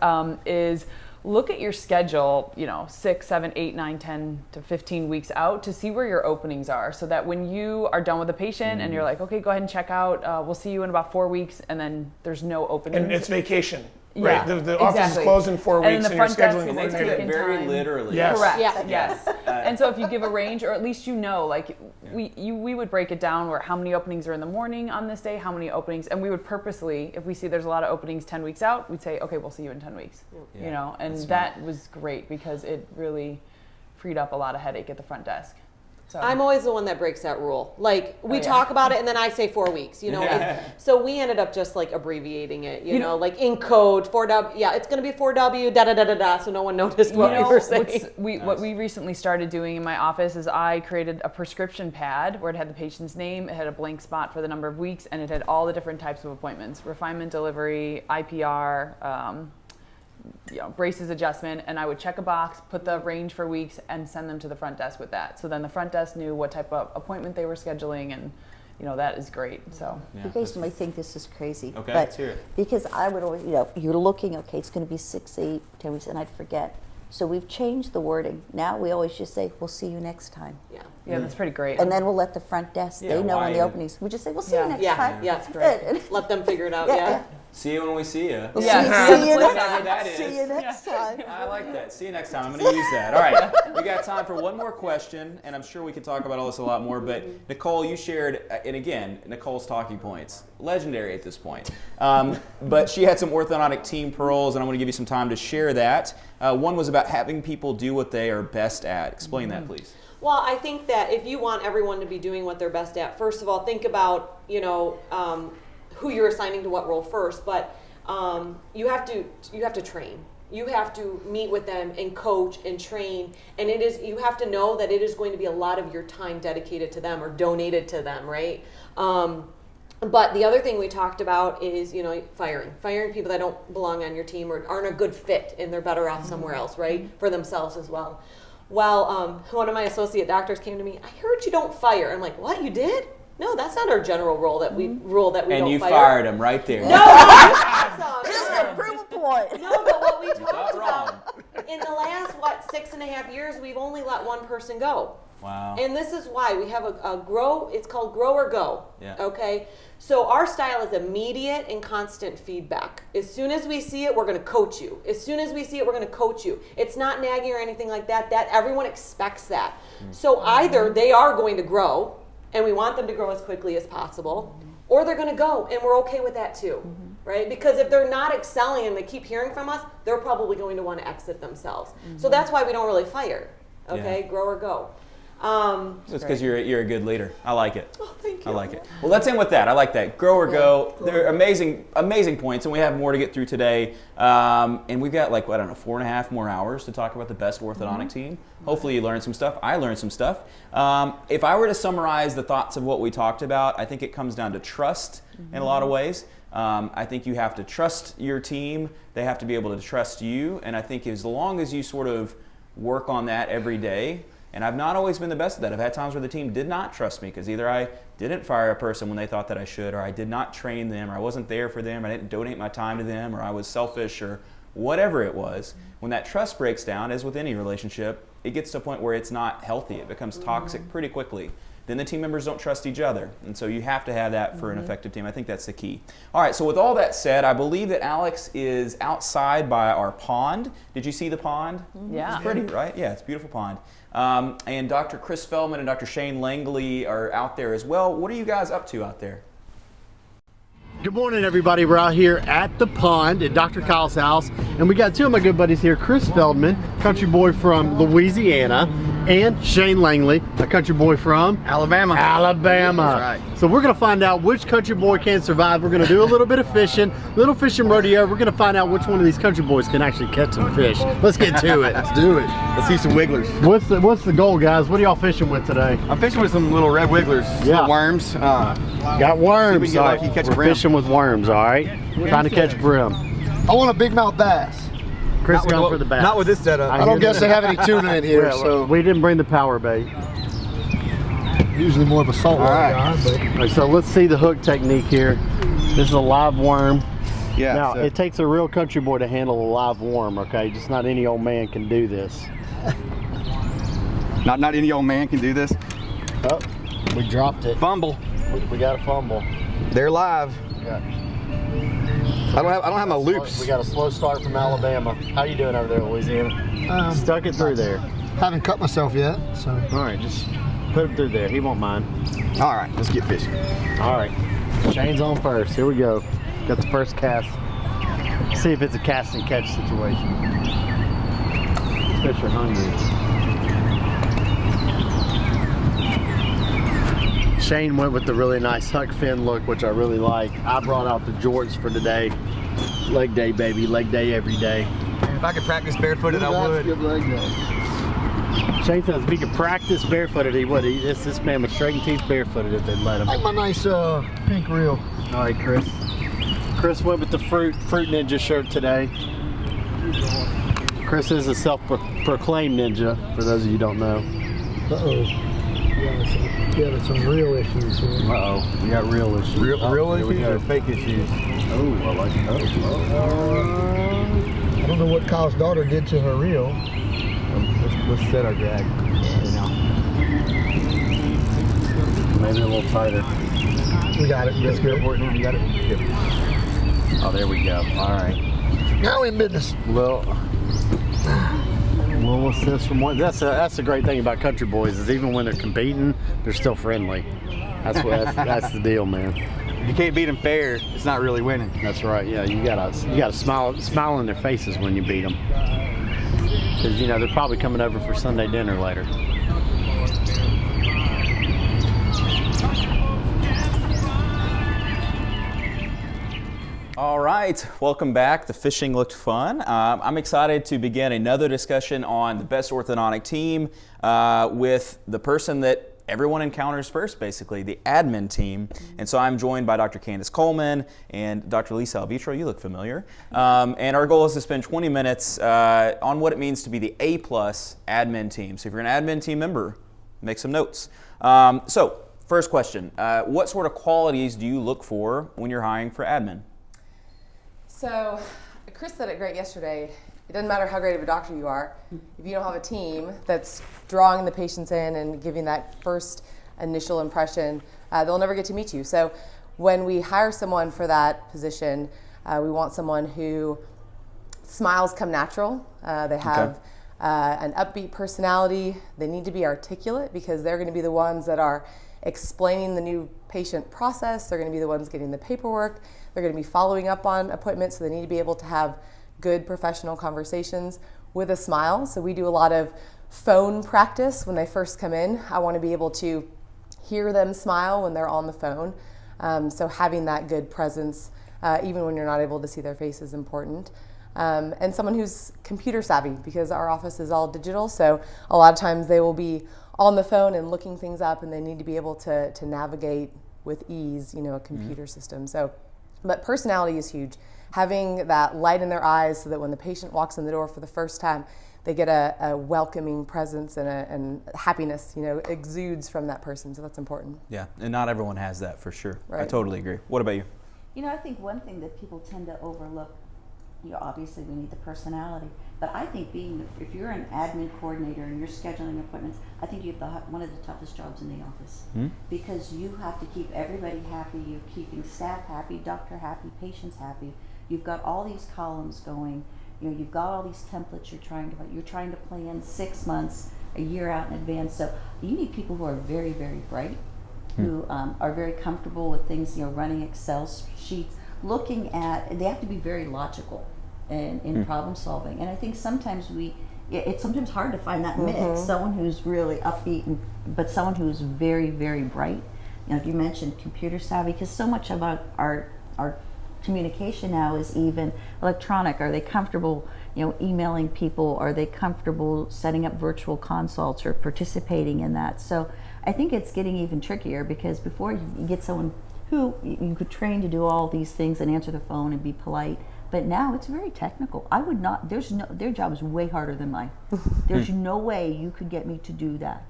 Speaker 8: is look at your schedule, 6, 7, 8, 9, 10 to 15 weeks out to see where your openings are, so that when you are done with the patient and you're like, okay, go ahead and check out, we'll see you in about 4 weeks, and then there's no openings.
Speaker 5: And it's vacation.
Speaker 8: Yeah,
Speaker 5: right. The office is
Speaker 8: exactly.
Speaker 5: closed in 4 weeks,
Speaker 8: And
Speaker 5: and,
Speaker 8: the
Speaker 5: you're
Speaker 8: front desk
Speaker 5: scheduling
Speaker 8: is
Speaker 5: the
Speaker 8: like
Speaker 5: coordinator.
Speaker 8: taking
Speaker 1: Very
Speaker 8: time.
Speaker 1: literally.
Speaker 5: Yes.
Speaker 8: Correct.
Speaker 6: Yeah.
Speaker 8: Yes. And so if you give a range, or at least like we would break it down where how many openings are in the morning on this day, how many openings, and we would purposely, if we see there's a lot of openings 10 weeks out, we'd say, okay, we'll see you in 10 weeks.
Speaker 1: Yeah.
Speaker 8: And that was great because it really freed up a lot of headache at the front desk. So.
Speaker 6: I'm always the one that breaks that rule. Like we talk about it and then I say 4 weeks, so we ended up just like abbreviating it, like in code 4W. Yeah, it's going to be 4W, da da da da da. So no one noticed what we were saying.
Speaker 8: What we recently started doing in my office is I created a prescription pad where it had the patient's name, it had a blank spot for the number of weeks, and it had all the different types of appointments: refinement, delivery, IPR, braces adjustment, and I would check a box, put the range for weeks, and send them to the front desk with that. So then the front desk knew what type of appointment they were scheduling, and that is great. So
Speaker 7: You guys might think this is crazy,
Speaker 1: Okay,
Speaker 7: but
Speaker 1: let's hear it.
Speaker 7: because I would always, you're looking, okay, it's going to be 6, 8, 10 weeks, and I'd forget. So we've changed the wording. Now we always just say, "We'll see you next time,"
Speaker 8: yeah, that's pretty great.
Speaker 7: and then we'll let the front desk. They know
Speaker 1: why
Speaker 7: when the
Speaker 1: even-
Speaker 7: openings. We just say, "We'll see you next
Speaker 6: Yeah,
Speaker 7: time."
Speaker 6: yeah.
Speaker 7: That's good.
Speaker 6: Let them figure it out.
Speaker 7: Yeah,
Speaker 6: Yeah.
Speaker 7: yeah.
Speaker 1: See you when we see you.
Speaker 7: We'll
Speaker 8: Yeah.
Speaker 7: see you
Speaker 1: Whatever
Speaker 7: next
Speaker 1: that
Speaker 7: time.
Speaker 1: is.
Speaker 7: See you next time.
Speaker 1: I like that. See you next time. I'm going to use that. All right. We got time for one more question, and I'm sure we could talk about all this a lot more. But Nicole, you shared, and again, Nicole's talking points, legendary at this point. But she had some orthodontic team pearls, and I want to give you some time to share that. One was about having people do what they are best at. Explain that, please.
Speaker 6: Well, I think that if you want everyone to be doing what they're best at, first of all, think about, who you're assigning to what role first, but you have to train. You have to meet with them and coach and train, and you have to know that it is going to be a lot of your time dedicated to them or donated to them, right? But the other thing we talked about is, firing people that don't belong on your team or aren't a good fit, and they're better off somewhere else, right? For themselves as well. Well, one of my associate doctors came to me, "I heard you don't fire." I'm like, "What, you did?" "No, that's not our general rule that we
Speaker 1: And
Speaker 6: don't
Speaker 1: you
Speaker 6: fire."
Speaker 1: fired him right there.
Speaker 6: No, that's awesome.
Speaker 7: Just to prove a point.
Speaker 6: No, but what we talked
Speaker 1: not wrong.
Speaker 6: about, in the last, 6.5 years, we've only let one person go.
Speaker 1: Wow.
Speaker 6: And this is why we have it's called grow or go.
Speaker 1: Yeah.
Speaker 6: Okay. So our style is immediate and constant feedback. As soon as we see it, we're going to coach you. As soon as we see it, we're going to coach you. It's not nagging or anything like that. That everyone expects that. So either they are going to grow, and we want them to grow as quickly as possible, or they're going to go, and we're okay with that too, right? Because if they're not excelling and they keep hearing from us, they're probably going to want to exit themselves. So that's why we don't really fire. Okay,
Speaker 1: Yeah.
Speaker 6: grow or go.
Speaker 1: That's because you're a good leader. I like it.
Speaker 6: Oh, thank you.
Speaker 1: I like it. Well, let's end with that. I like that. Grow or go. They're amazing points, and we have more to get through today. And we've got 4.5 more hours to talk about the best orthodontic team. Hopefully you learned some stuff. I learned some stuff. If I were to summarize the thoughts of what we talked about, I think it comes down to trust in a lot of ways. I think you have to trust your team. They have to be able to trust you. And I think as long as you sort of work on that every day, and I've not always been the best at that. I've had times where the team did not trust me because either I didn't fire a person when they thought that I should, or I did not train them, or I wasn't there for them, or I didn't donate my time to them, or I was selfish, or whatever it was. When that trust breaks down, as with any relationship, it gets to a point where it's not healthy. It becomes toxic pretty quickly. Then the team members don't trust each other. And so you have to have that for an effective team. I think that's the key. All right, so with all that said, I believe that Alex is outside by our pond. Did you see the pond?
Speaker 8: Yeah.
Speaker 1: It's pretty, right? Yeah, it's a beautiful pond. And Dr. Chris Feldman and Dr. Shane Langley are out there as well. What are you guys up to out there?
Speaker 2: Good morning, everybody. We're out here at the pond at Dr. Kyle's house, and we got two of my good buddies here, Chris Feldman, country boy from Louisiana, and Shane Langley, a country boy from
Speaker 9: Alabama.
Speaker 2: Alabama.
Speaker 9: That's right.
Speaker 2: So we're gonna find out which country boy can survive. We're gonna do a little bit of fishing, little fishing rodeo. We're gonna find out which one of these country boys can actually catch some fish. Let's get to it.
Speaker 9: Let's do it. Let's see some wigglers.
Speaker 2: What's the goal, guys? What are y'all fishing with today?
Speaker 9: I'm fishing with some little red wigglers,
Speaker 2: Yeah.
Speaker 9: little worms.
Speaker 2: Got worms.
Speaker 9: See if we can get
Speaker 2: All
Speaker 9: lucky,
Speaker 2: right.
Speaker 9: catch a
Speaker 2: We're
Speaker 9: brim.
Speaker 2: fishing with worms. All right. Trying to catch brim.
Speaker 9: I want a big mouth bass.
Speaker 2: Chris
Speaker 9: Not with
Speaker 2: going
Speaker 9: the-
Speaker 2: for the bass.
Speaker 9: Not with this setup.
Speaker 2: I
Speaker 9: I
Speaker 2: hear
Speaker 9: don't guess
Speaker 2: that.
Speaker 9: they have any tuna in here,
Speaker 2: Yeah,
Speaker 9: so
Speaker 2: we didn't bring the power bait.
Speaker 9: usually more of a saltwater
Speaker 2: All right.
Speaker 9: guy. But
Speaker 2: All right, so let's see the hook technique here. This is a live worm.
Speaker 9: Yeah.
Speaker 2: Now,
Speaker 9: so-
Speaker 2: it takes a real country boy to handle a live worm, okay? Just not any old man can do this.
Speaker 9: not any old man can do this.
Speaker 2: Oh, we dropped it.
Speaker 9: Fumble.
Speaker 2: We got a fumble.
Speaker 9: They're live.
Speaker 2: Yeah.
Speaker 9: I don't have my loops.
Speaker 2: We got a slow start from Alabama. How you doing over there, Louisiana? Stuck it through there.
Speaker 9: Haven't cut myself yet, so.
Speaker 2: All right, just put it through there. He won't mind.
Speaker 9: All right, let's get fishing.
Speaker 2: All right, Shane's on first. Here we go. Got the first cast. See if it's a cast and catch situation. Fish are hungry. Shane went with the really nice huck fin look, which I really like. I brought out the jorts for today. Leg day, baby. Leg day every day.
Speaker 9: If I could practice barefooted, I would.
Speaker 2: Shane says if he could practice barefooted, he would. This man would straighten teeth barefooted if they'd let him.
Speaker 9: I like my nice pink reel.
Speaker 2: All right, Chris. Chris went with the Fruit Ninja shirt today. Chris is a self-proclaimed ninja, for those of you who don't know.
Speaker 9: Uh-oh. Yeah, some real issues here.
Speaker 2: Uh-oh, we got real issues.
Speaker 9: Real
Speaker 2: here we
Speaker 9: issues
Speaker 2: go.
Speaker 9: or fake issues?
Speaker 2: Oh, I like it.
Speaker 9: I don't know what Kyle's daughter did to her reel.
Speaker 2: Let's set our drag. Maybe a little tighter.
Speaker 9: We got it. That's good.
Speaker 2: You got it? Good. Oh, there we go. All right.
Speaker 9: Now we're in business.
Speaker 2: Little assist from one. That's the great thing about country boys is even when they're competing, they're still friendly. That's the deal, man.
Speaker 9: If you can't beat them fair, it's not really winning.
Speaker 2: That's right. Yeah, you gotta smile in their faces when you beat them, because they're probably coming over for Sunday dinner later.
Speaker 1: All right, welcome back. The fishing looked fun. I'm excited to begin another discussion on the best orthodontic team with the person that everyone encounters first, basically, the admin team. And so I'm joined by Dr. Candice Coleman and Dr. Lisa Alvetro. You look familiar. And our goal is to spend 20 minutes on what it means to be the A+ admin team. So if you're an admin team member, make some notes. So first question, what sort of qualities do you look for when you're hiring for admin?
Speaker 10: So, Chris said it great yesterday. It doesn't matter how great of a doctor you are, if you don't have a team that's drawing the patients in and giving that first initial impression, they'll never get to meet you. So, when we hire someone for that position, we want someone who smiles come natural. They have an upbeat personality. They need to be articulate because they're going to be the ones that are explaining the new patient process. They're going to be the ones getting the paperwork. They're going to be following up on appointments, so they need to be able to have good professional conversations with a smile. So we do a lot of phone practice when they first come in. I want to be able to hear them smile when they're on the phone. So having that good presence, even when you're not able to see their face, is important. And someone who's computer savvy, because our office is all digital. So a lot of times they will be on the phone and looking things up, and they need to be able to navigate with ease, a computer system. But personality is huge. Having that light in their eyes so that when the patient walks in the door for the first time, they get a welcoming presence and happiness, exudes from that person. So that's important.
Speaker 1: Yeah, and not everyone has that for sure. I
Speaker 10: Right.
Speaker 1: totally agree. What about you?
Speaker 7: I think one thing that people tend to overlook, obviously we need the personality, but I think if you're an admin coordinator and you're scheduling appointments, I think you have one of the toughest jobs in the office because you have to keep everybody happy. You're keeping staff happy, doctor happy, patients happy. You've got all these columns going. You've got all these templates you're trying to plan 6 months, a year out in advance. So you need people who are very, very bright, who are very comfortable with things, running Excel sheets, they have to be very logical in problem solving. And I think sometimes it's sometimes hard to find that mix, someone who's really upbeat, but someone who's very, very bright. You mentioned computer savvy, because so much about our communication now is even electronic. Are they comfortable, emailing people? Are they comfortable setting up virtual consults or participating in that? So I think it's getting even trickier, because before you get someone who you could train to do all these things and answer the phone and be polite, but now it's very technical. Their job is way harder than mine. There's no way you could get me to do that.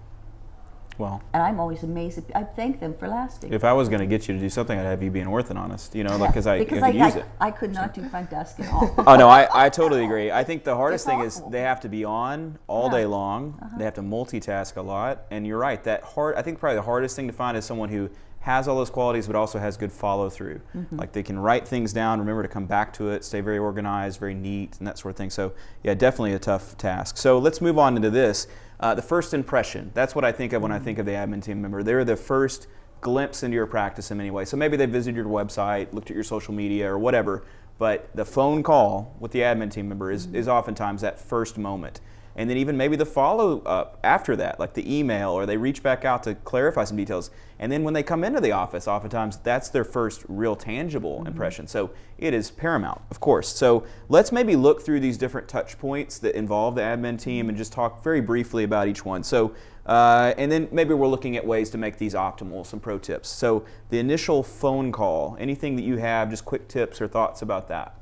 Speaker 1: Well,
Speaker 7: And I'm always amazed. I thank them for lasting.
Speaker 1: if I was going to get you to do something, I'd have you be an orthodontist, you know, because I could use it.
Speaker 7: I could not do front desk at all.
Speaker 1: Oh no, I totally agree. I think the hardest thing is
Speaker 7: awful.
Speaker 1: they have to be on all day long. They have to multitask a lot, and you're right. I think probably the hardest thing to find is someone who has all those qualities, but also has good follow through. Like they can write things down, remember to come back to it, stay very organized, very neat, and that sort of thing. So yeah, definitely a tough task. So let's move on into this. The first impression. That's what I think of when I think of the admin team member. They're the first glimpse into your practice in many ways. So maybe they visited your website, looked at your social media or whatever, but the phone call with the admin team member is oftentimes that first moment. And then even maybe the follow-up after that, like the email, or they reach back out to clarify some details. And then when they come into the office, oftentimes that's their first real tangible impression. So it is paramount, of course. So let's maybe look through these different touch points that involve the admin team and just talk very briefly about each one. So, and then maybe we're looking at ways to make these optimal, some pro tips. So the initial phone call, anything that you have, just quick tips or thoughts about that?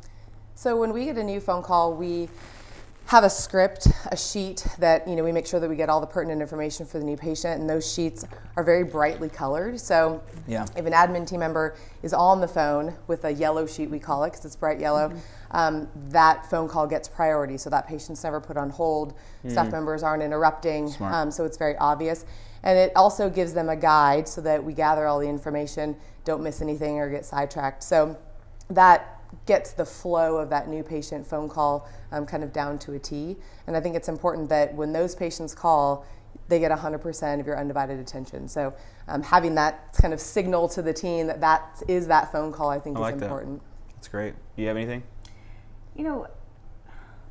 Speaker 10: So when we get a new phone call, we have a script, a sheet that, we make sure that we get all the pertinent information for the new patient, and those sheets are very brightly colored. So
Speaker 1: Yeah.
Speaker 10: if an admin team member is on the phone with a yellow sheet, we call it because it's bright yellow, that phone call gets priority. So that patient's never put on hold, staff members aren't interrupting, so it's very obvious. And it also gives them a guide so that we gather all the information, don't miss anything or get sidetracked. So that gets the flow of that new patient phone call kind of down to a T. And I think it's important that when those patients call, they get 100% of your undivided attention. So having that kind of signal to the team that is that phone call, I think is important.
Speaker 1: That's great. You have anything?
Speaker 7: Well,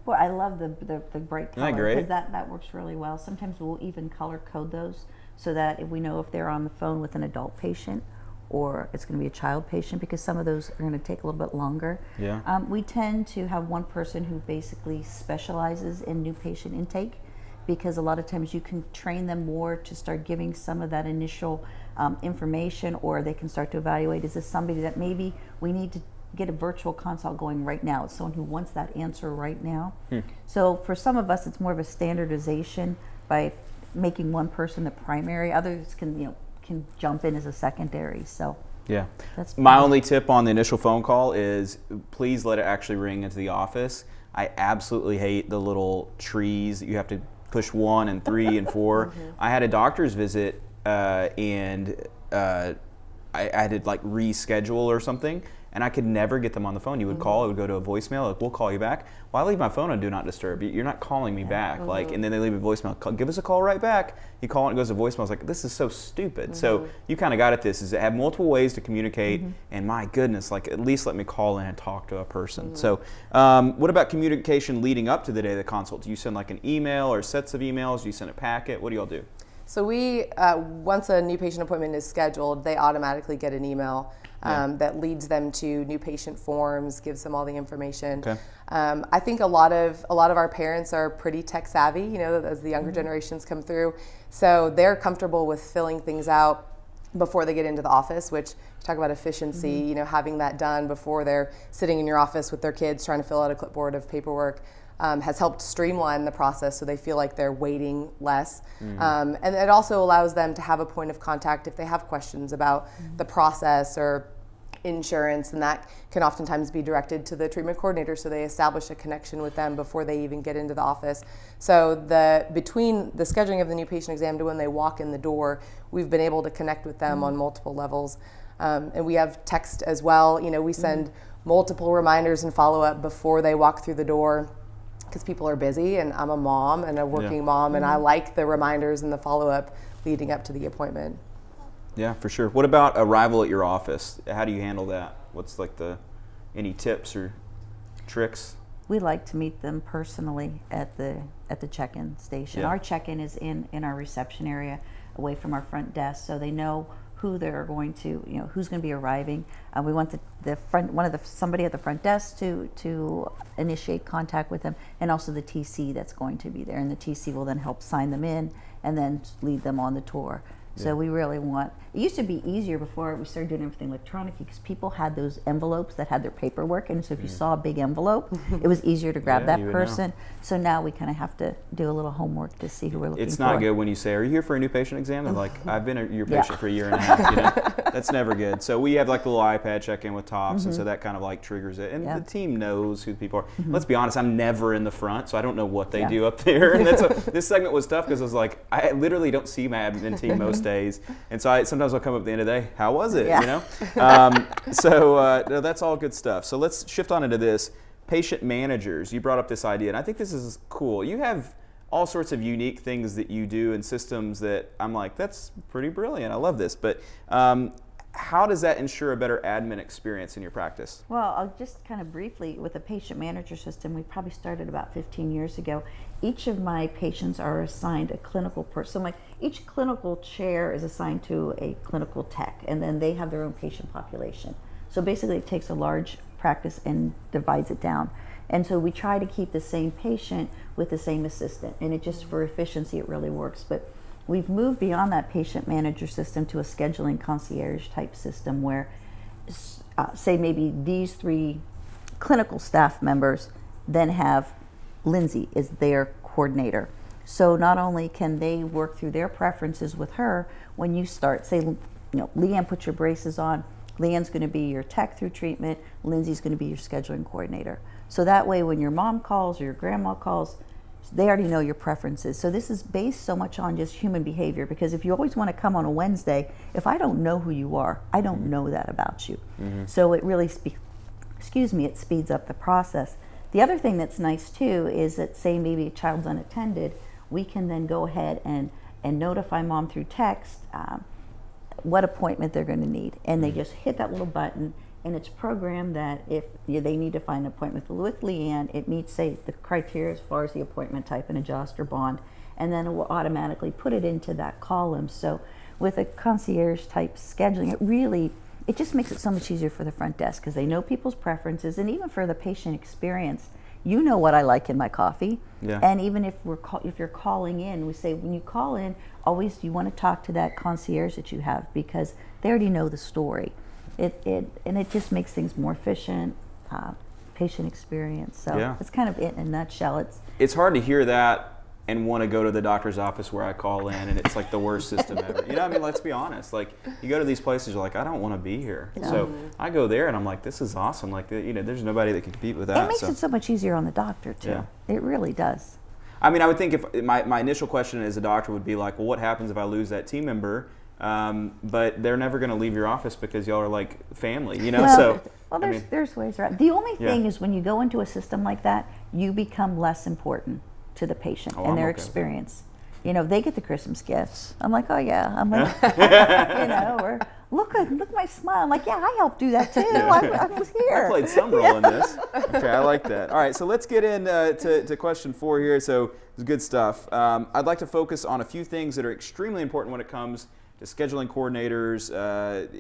Speaker 7: I love the bright color
Speaker 1: Isn't that great?
Speaker 7: because that works really well. Sometimes we'll even color code those so that if we know if they're on the phone with an adult patient or it's going to be a child patient, because some of those are going to take a little bit longer.
Speaker 1: Yeah.
Speaker 7: We tend to have one person who basically specializes in new patient intake, because a lot of times you can train them more to start giving some of that initial information, or they can start to evaluate, is this somebody that maybe we need to get a virtual consult going right now? It's someone who wants that answer right now. So for some of us, it's more of a standardization by making one person the primary. Others can jump in as a secondary. So
Speaker 1: Yeah.
Speaker 7: that's
Speaker 1: My only tip on the initial phone call is please let it actually ring into the office. I absolutely hate the little trees that you have to push 1 and 3 and 4. I had a doctor's visit and I had to like reschedule or something, and I could never get them on the phone. You would call, it would go to a voicemail, like, we'll call you back. Well, I leave my phone on Do Not Disturb. You're not calling me back. Like, and then they leave a voicemail, give us a call right back. You call it, it goes to voicemail. I was like, this is so stupid. So you kind of got at this, is to have multiple ways to communicate, and my goodness, like at least let me call in and talk to a person. So what about communication leading up to the day of the consult? Do you send like an email or sets of emails? Do you send a packet? What do y'all do?
Speaker 10: So we, once a new patient appointment is scheduled, they automatically get an email that leads them to new patient forms, gives them all the information.
Speaker 1: Okay.
Speaker 10: I think a lot of our parents are pretty tech savvy, as the younger generations come through. So they're comfortable with filling things out before they get into the office, which talk about efficiency, having that done before they're sitting in your office with their kids trying to fill out a clipboard of paperwork. Has helped streamline the process so they feel like they're waiting less. And it also allows them to have a point of contact if they have questions about the process or insurance, and that can oftentimes be directed to the treatment coordinator, so they establish a connection with them before they even get into the office. So between the scheduling of the new patient exam to when they walk in the door, we've been able to connect with them on multiple levels. And we have text as well. We send multiple reminders and follow-up before they walk through the door, because people are busy, and I'm a mom and a working mom, and I like the reminders and the follow-up leading up to the appointment.
Speaker 1: Yeah, for sure. What about arrival at your office? How do you handle that? What's like any tips or tricks?
Speaker 7: We like to meet them personally at the check-in station.
Speaker 1: Yeah.
Speaker 7: Our check-in is in our reception area, away from our front desk, so they know who they're going to, who's going to be arriving. We want somebody at the front desk to initiate contact with them, and also the TC that's going to be there, and the TC will then help sign them in and then lead them on the tour. So we really want, it used to be easier before we started doing everything electronically because people had those envelopes that had their paperwork, and so if you saw a big envelope, it was easier to grab
Speaker 1: Yeah,
Speaker 7: that
Speaker 1: you would know.
Speaker 7: person. So now we kind of have to do a little homework to see who we're looking for.
Speaker 1: It's not good when you say, "Are you here for a new patient exam?" They're like, "I've been your patient for a year and a half." You know? That's never good. So we have like the little iPad check-in with tops, and so that kind of like triggers it. And the team knows who the people are. Let's be honest, I'm never in the front, so I don't know what they do up there. And this segment was tough because I was like, I literally don't see my admin team most days, and so sometimes I'll come up at the end of the day, how was it? You know. No, that's all good stuff. So let's shift on into this. Patient managers. You brought up this idea, and I think this is cool. You have all sorts of unique things that you do and systems that I'm like, that's pretty brilliant. I love this. But how does that ensure a better admin experience in your practice?
Speaker 7: Well, I'll just kind of briefly, with the patient manager system, we probably started about 15 years ago. Each of my patients are assigned a clinical person. So each clinical chair is assigned to a clinical tech, and then they have their own patient population. So basically it takes a large practice and divides it down. And so we try to keep the same patient with the same assistant, and it just, for efficiency, it really works. But we've moved beyond that patient manager system to a scheduling concierge type system where, say maybe these 3 clinical staff members then have Lindsay is their coordinator. So not only can they work through their preferences with her, when you start, say, Leanne, put your braces on, Leanne's going to be your tech through treatment, Lindsay's going to be your scheduling coordinator. So that way when your mom calls or your grandma calls, they already know your preferences. So this is based so much on just human behavior, because if you always want to come on a Wednesday, if I don't know who you are, I don't know that about you. So it really it speeds up the process. The other thing that's nice too is that, say maybe a child's unattended, we can then go ahead and notify mom through text what appointment they're going to need, and they just hit that little button, and it's programmed that if they need to find an appointment with Leanne, it meets, say, the criteria as far as the appointment type and adjust or bond, and then it will automatically put it into that column. So with a concierge type scheduling, it just makes it so much easier for the front desk, because they know people's preferences, and even for the patient experience, you know what I like in my coffee. And even if you're calling in, we say when you call in, always you want to talk to that concierge that you have, because they already know the story. It just makes things more efficient, patient experience. So it's kind of it in a nutshell.
Speaker 1: It's hard to hear that and want to go to the doctor's office where I call in, and it's like the worst system ever. You know, I mean, let's be honest. Like, you go to these places, you're like, I don't want to be here. So I go there, and I'm like, this is awesome. Like, there's nobody that can compete with that.
Speaker 7: It makes it so much easier on the doctor too. It really does.
Speaker 1: I mean, I would think if my initial question as a doctor would be like, well, what happens if I lose that team member? But they're never going to leave your office because y'all are like family, you know.
Speaker 7: There's ways around. The only thing is when you go into a system like that, you become less important to the patient and their experience. You know, they get the Christmas gifts. I'm like, oh yeah. I'm like, or look at my smile. I'm like, yeah, I helped do that too. I was here.
Speaker 1: I played some role in this. Okay, I like that. All right, so let's get into question 4 here. So it's good stuff. I'd like to focus on a few things that are extremely important when it comes to scheduling coordinators,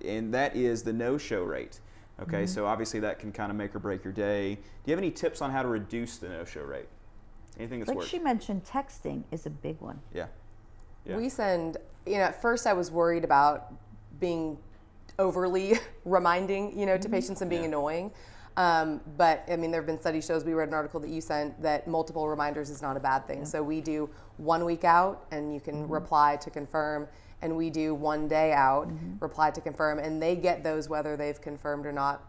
Speaker 1: and that is the no-show rate. Okay, so obviously that can kind of make or break your day. Do you have any tips on how to reduce the no-show rate? Anything that's
Speaker 7: like
Speaker 1: worked?
Speaker 7: She mentioned, texting is a big one.
Speaker 1: Yeah.
Speaker 10: We send, at first I was worried about being overly reminding, to patients and being annoying. But I mean, there have been study shows, we read an article that you sent, that multiple reminders is not a bad thing. So we do 1 week out and you can reply to confirm, and we do 1 day out, reply to confirm, and they get those whether they've confirmed or not.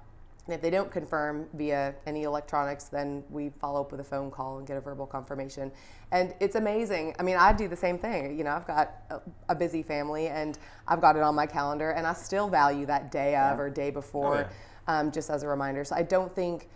Speaker 10: And if they don't confirm via any electronics, then we follow up with a phone call and get a verbal confirmation. And it's amazing. I mean, I do the same thing. I've got a busy family, and I've got it on my calendar, and I still value that day of or day before, just as a reminder. So I don't think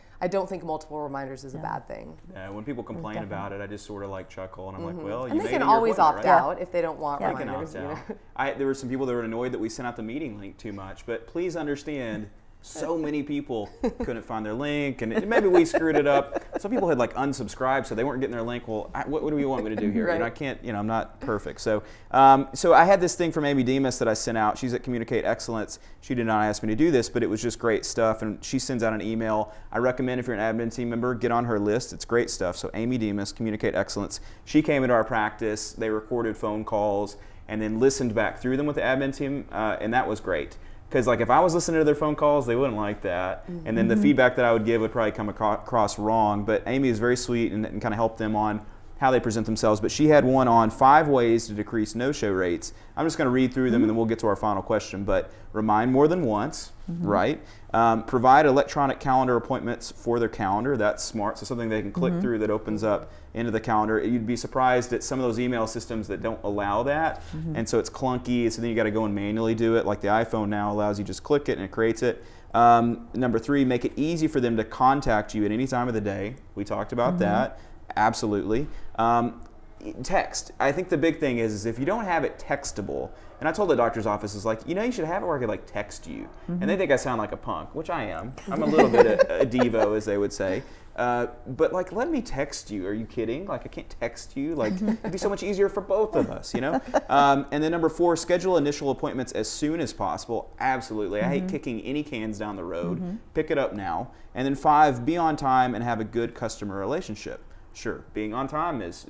Speaker 10: multiple reminders is a bad thing.
Speaker 1: Yeah, when people complain about it, I just sort of like chuckle, and I'm like, well,
Speaker 10: and they can always opt out if they don't want reminders.
Speaker 1: They can opt out. There were some people that were annoyed that we sent out the meeting link too much, but please understand, so many people couldn't find their link, and maybe we screwed it up. Some people had like unsubscribed, so they weren't getting their link. Well, what do you want me to do here?
Speaker 10: Right.
Speaker 1: I can't. I'm not perfect. So I had this thing from Amy Demas that I sent out. She's at Communicate Excellence. She did not ask me to do this, but it was just great stuff. And she sends out an email. I recommend if you're an admin team member, get on her list. It's great stuff. So Amy Demas, Communicate Excellence. She came into our practice. They recorded phone calls. and then listened back through them with the admin team, and that was great. Because like if I was listening to their phone calls, they wouldn't like that, and then the feedback that I would give would probably come across wrong. But Amy is very sweet and kind of helped them on how they present themselves. But she had one on 5 ways to decrease no-show rates. I'm just going to read through them and then we'll get to our final question. But remind more than once, right? Provide electronic calendar appointments for their calendar. That's smart. So something they can click through that opens up into the calendar. You'd be surprised at some of those email systems that don't allow that. And so it's clunky. So then you got to go and manually do it. Like the iPhone now allows you just click it and it creates it. Number 3, make it easy for them to contact you at any time of the day. We talked about that. Absolutely. Text. I think the big thing is if you don't have it textable, and I told the doctor's office, is like, you should have it where I could like text you. And they think I sound like a punk, which I am. I'm a little bit a Devo, as they would say. But like, let me text you. Are you kidding? Like, I can't text you. Like, it'd be so much easier for both of us, And then number 4, schedule initial appointments as soon as possible. Absolutely. I hate kicking any cans down the road. Pick it up now. And then 5, be on time and have a good customer relationship. Sure, being on time is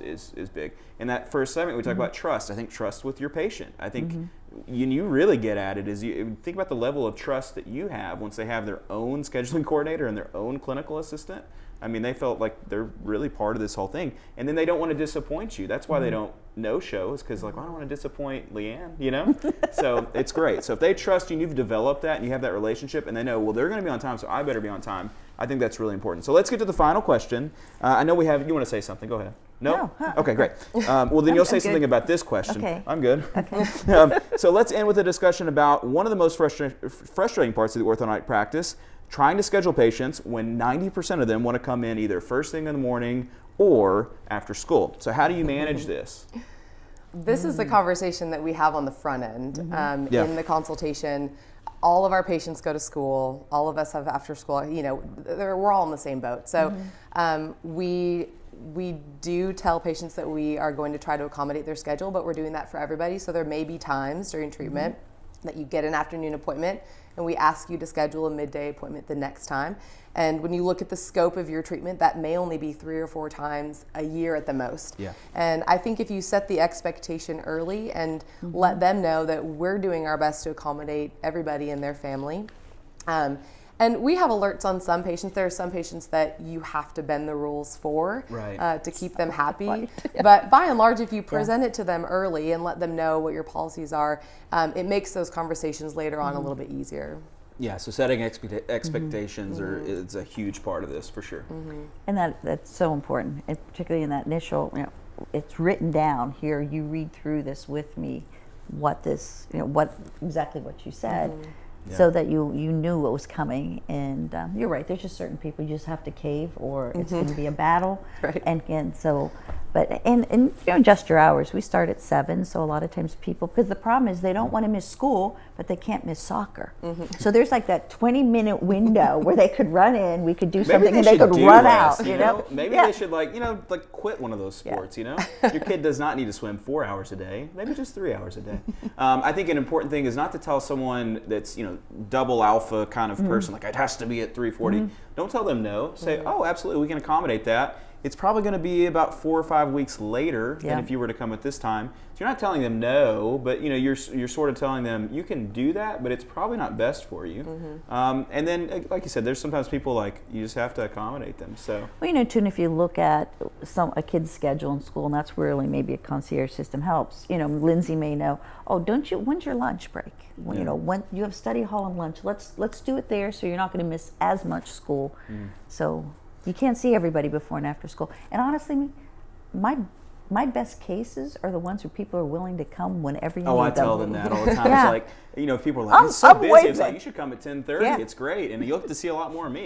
Speaker 1: big. In that first segment, we talk about trust. I think trust with your patient. I think you really get at it is you think about the level of trust that you have once they have their own scheduling coordinator and their own clinical assistant. I mean, they felt like they're really part of this whole thing. And then they don't want to disappoint you. That's why they don't no-show, is because like, well, I don't want to disappoint Leanne, So it's great. So if they trust you and you've developed that and you have that relationship and they know, well, they're going to be on time, so I better be on time. I think that's really important. So let's get to the final question. I know you want to say something. Go ahead. No? Okay, great. Well, then you'll say something about this question.
Speaker 7: Okay.
Speaker 1: I'm good.
Speaker 7: Okay.
Speaker 1: So let's end with a discussion about one of the most frustrating parts of the orthodontic practice, trying to schedule patients when 90% of them want to come in either first thing in the morning or after school. So how do you manage this?
Speaker 10: This is the conversation that we have on the front end in the consultation. All of our patients go to school. All of us have after school. We're all in the same boat. So we do tell patients that we are going to try to accommodate their schedule, but we're doing that for everybody. So there may be times during treatment that you get an afternoon appointment and we ask you to schedule a midday appointment the next time. And when you look at the scope of your treatment, that may only be 3 or 4 times a year at the most. Yeah. And I think if you set the expectation early and let them know that we're doing our best to accommodate everybody in their family. And we have alerts on some patients. There are some patients that you have to bend the rules for to keep them happy. But by and large, if you present it to them early and let them know what your policies are, it makes those conversations later on a little bit easier.
Speaker 1: Yeah, so setting expectations is a huge part of this for sure.
Speaker 7: And that's so important, and particularly in that initial, it's written down here. You read through this with me, exactly what you said. So that you knew what was coming. And you're right, there's just certain people you just have to cave or it's going to be a battle. And so, but adjust your hours. We start at 7, so a lot of times people, because the problem is they don't want to miss school, but they can't miss soccer. So there's like that 20-minute window where they could run in, we could do something, and they could run out.
Speaker 1: Maybe they should like quit one of those sports. Your kid does not need to swim 4 hours a day, maybe just 3 hours a day. I think an important thing is not to tell someone that's double alpha kind of person, like it has to be at 3:40. Don't tell them no. Say, oh, absolutely, we can accommodate that. It's probably going to be about 4 or 5 weeks later than if you were to come at this time. So you're not telling them no, but you're sort of telling them you can do that, but it's probably not best for you. And then, like you said, there's sometimes people like you just have to accommodate them. So
Speaker 7: well, too, and if you look at a kid's schedule in school, and that's where really maybe a concierge system helps. Lindsay may know. Oh, when's your lunch break? When you have study hall and lunch, let's do it there, so you're not going to miss as much school. So. You can't see everybody before and after school. And honestly, my best cases are the ones where people are willing to come whenever you need them.
Speaker 1: Oh, I tell them that all the time. It's like, if people are like, it's so busy, it's like, you should come at 10:30. It's great. And you'll get to see a lot more of me.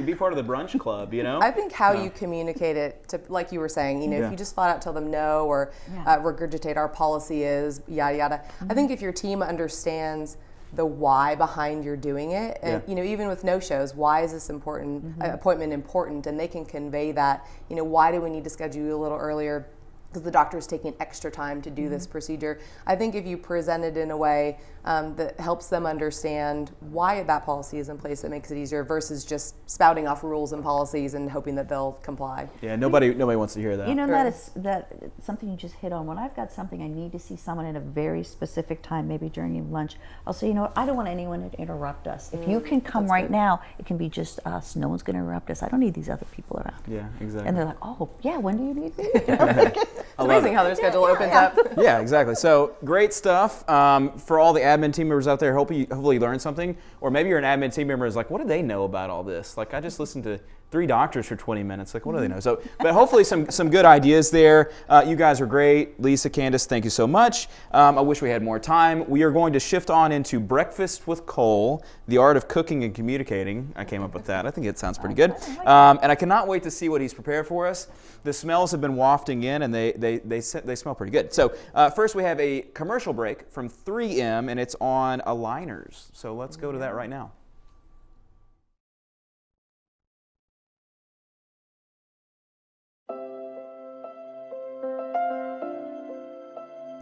Speaker 1: Be part of the brunch club,
Speaker 10: I think how you communicate it, to, like you were saying, if you just flat out tell them no or regurgitate our policy is, yada, yada. I think if your team understands the why behind you're doing it, and even with no-shows, why is this appointment important, and they can convey that. Why do we need to schedule you a little earlier? because the doctor is taking extra time to do this procedure. I think if you present it in a way that helps them understand why that policy is in place, that makes it easier versus just spouting off rules and policies and hoping that they'll comply.
Speaker 1: Yeah, nobody wants to hear that.
Speaker 7: You know, that something you just hit on. When I've got something I need to see someone at a very specific time, maybe during lunch, I'll say, you know what, I don't want anyone to interrupt us. If you can come right now, it can be just us. No one's going to interrupt us. I don't need these other people around.
Speaker 1: Yeah, exactly.
Speaker 7: And they're like, oh, yeah, when do you need me?
Speaker 10: It's amazing how their schedule opens up.
Speaker 1: Yeah, exactly. So great stuff for all the admin team members out there. Hopefully you learned something. Or maybe you're an admin team member who's like, what do they know about all this? Like, I just listened to 3 doctors for 20 minutes. Like, what do they know? So, but hopefully some good ideas there. You guys are great. Lisa, Candice, thank you so much. I wish we had more time. We are going to shift on into Breakfast with Cole, the art of cooking and communicating. I came up with that. I think it sounds pretty good. And I cannot wait to see what he's prepared for us. The smells have been wafting in, and they smell pretty good. So first we have a commercial break from 3M, and it's on aligners. So let's go to that right now.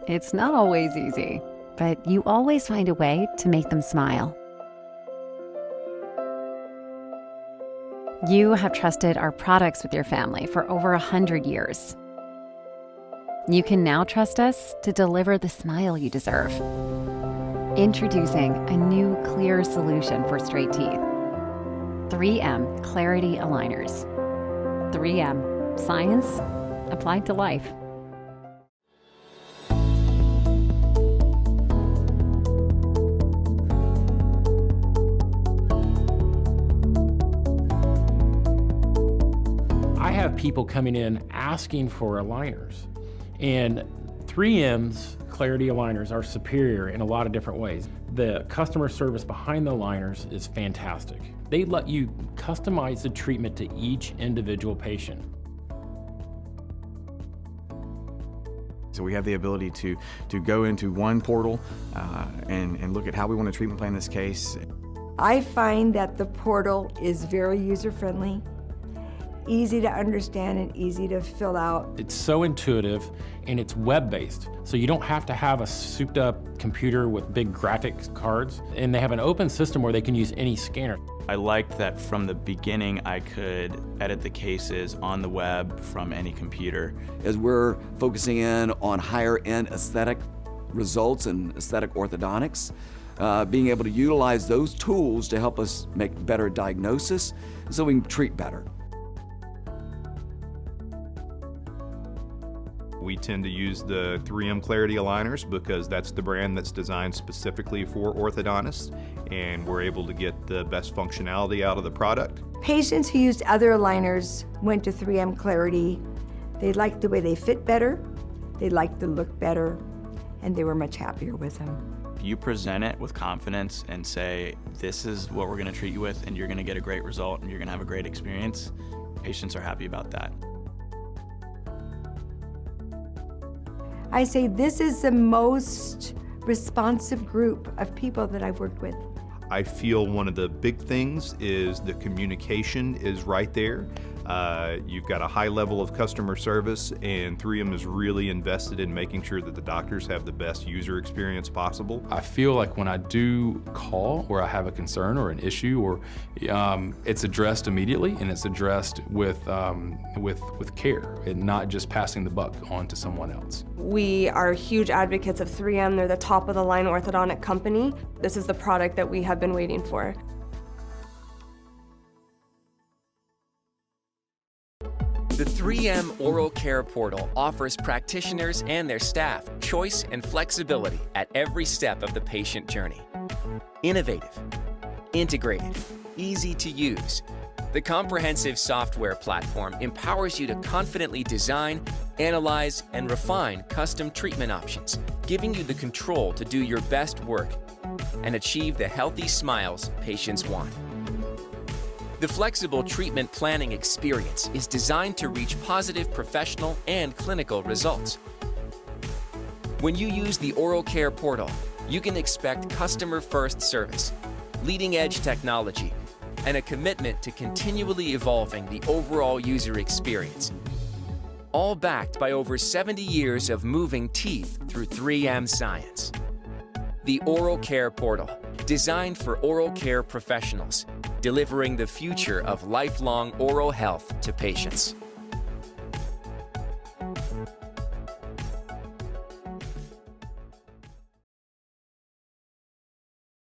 Speaker 11: It's not always easy, but you always find a way to make them smile. You have trusted our products with your family for over 100 years. You can now trust us to deliver the smile you deserve. Introducing a new clear solution for straight teeth. 3M Clarity Aligners. 3M, science applied to life.
Speaker 12: I have people coming in asking for aligners, and 3M's Clarity Aligners are superior in a lot of different ways. The customer service behind the aligners is fantastic. They let you customize the treatment to each individual patient.
Speaker 13: So we have the ability to go into one portal and look at how we want a treatment plan in this case.
Speaker 14: I find that the portal is very user-friendly, easy to understand and easy to fill out.
Speaker 12: It's so intuitive and it's web-based, so you don't have to have a souped-up computer with big graphics cards, and they have an open system where they can use any scanner.
Speaker 15: I liked that from the beginning I could edit the cases on the web from any computer.
Speaker 16: As we're focusing in on higher-end aesthetic results and aesthetic orthodontics, being able to utilize those tools to help us make better diagnosis so we can treat better.
Speaker 17: We tend to use the 3M Clarity Aligners because that's the brand that's designed specifically for orthodontists, and we're able to get the best functionality out of the product.
Speaker 14: Patients who used other aligners went to 3M Clarity. They liked the way they fit better, they liked the look better, and they were much happier with them.
Speaker 15: If you present it with confidence and say, this is what we're going to treat you with and you're going to get a great result and you're going to have a great experience, patients are happy about that.
Speaker 14: I say this is the most responsive group of people that I've worked with.
Speaker 17: I feel one of the big things is the communication is right there. You've got a high level of customer service, and 3M is really invested in making sure that the doctors have the best user experience possible.
Speaker 18: I feel like when I do call or I have a concern or an issue, or it's addressed immediately and it's addressed with care and not just passing the buck on to someone else.
Speaker 19: We are huge advocates of 3M. They're the top of the line orthodontic company. This is the product that we have been waiting for.
Speaker 20: The 3M Oral Care Portal offers practitioners and their staff choice and flexibility at every step of the patient journey. Innovative, integrated, easy to use. The comprehensive software platform empowers you to confidently design, analyze, and refine custom treatment options, giving you the control to do your best work and achieve the healthy smiles patients want. The flexible treatment planning experience is designed to reach positive professional and clinical results. When you use the Oral Care Portal, you can expect customer-first service, leading-edge technology, and a commitment to continually evolving the overall user experience. all backed by over 70 years of moving teeth through 3M science. The Oral Care Portal, designed for oral care professionals, delivering the future of lifelong oral health to patients.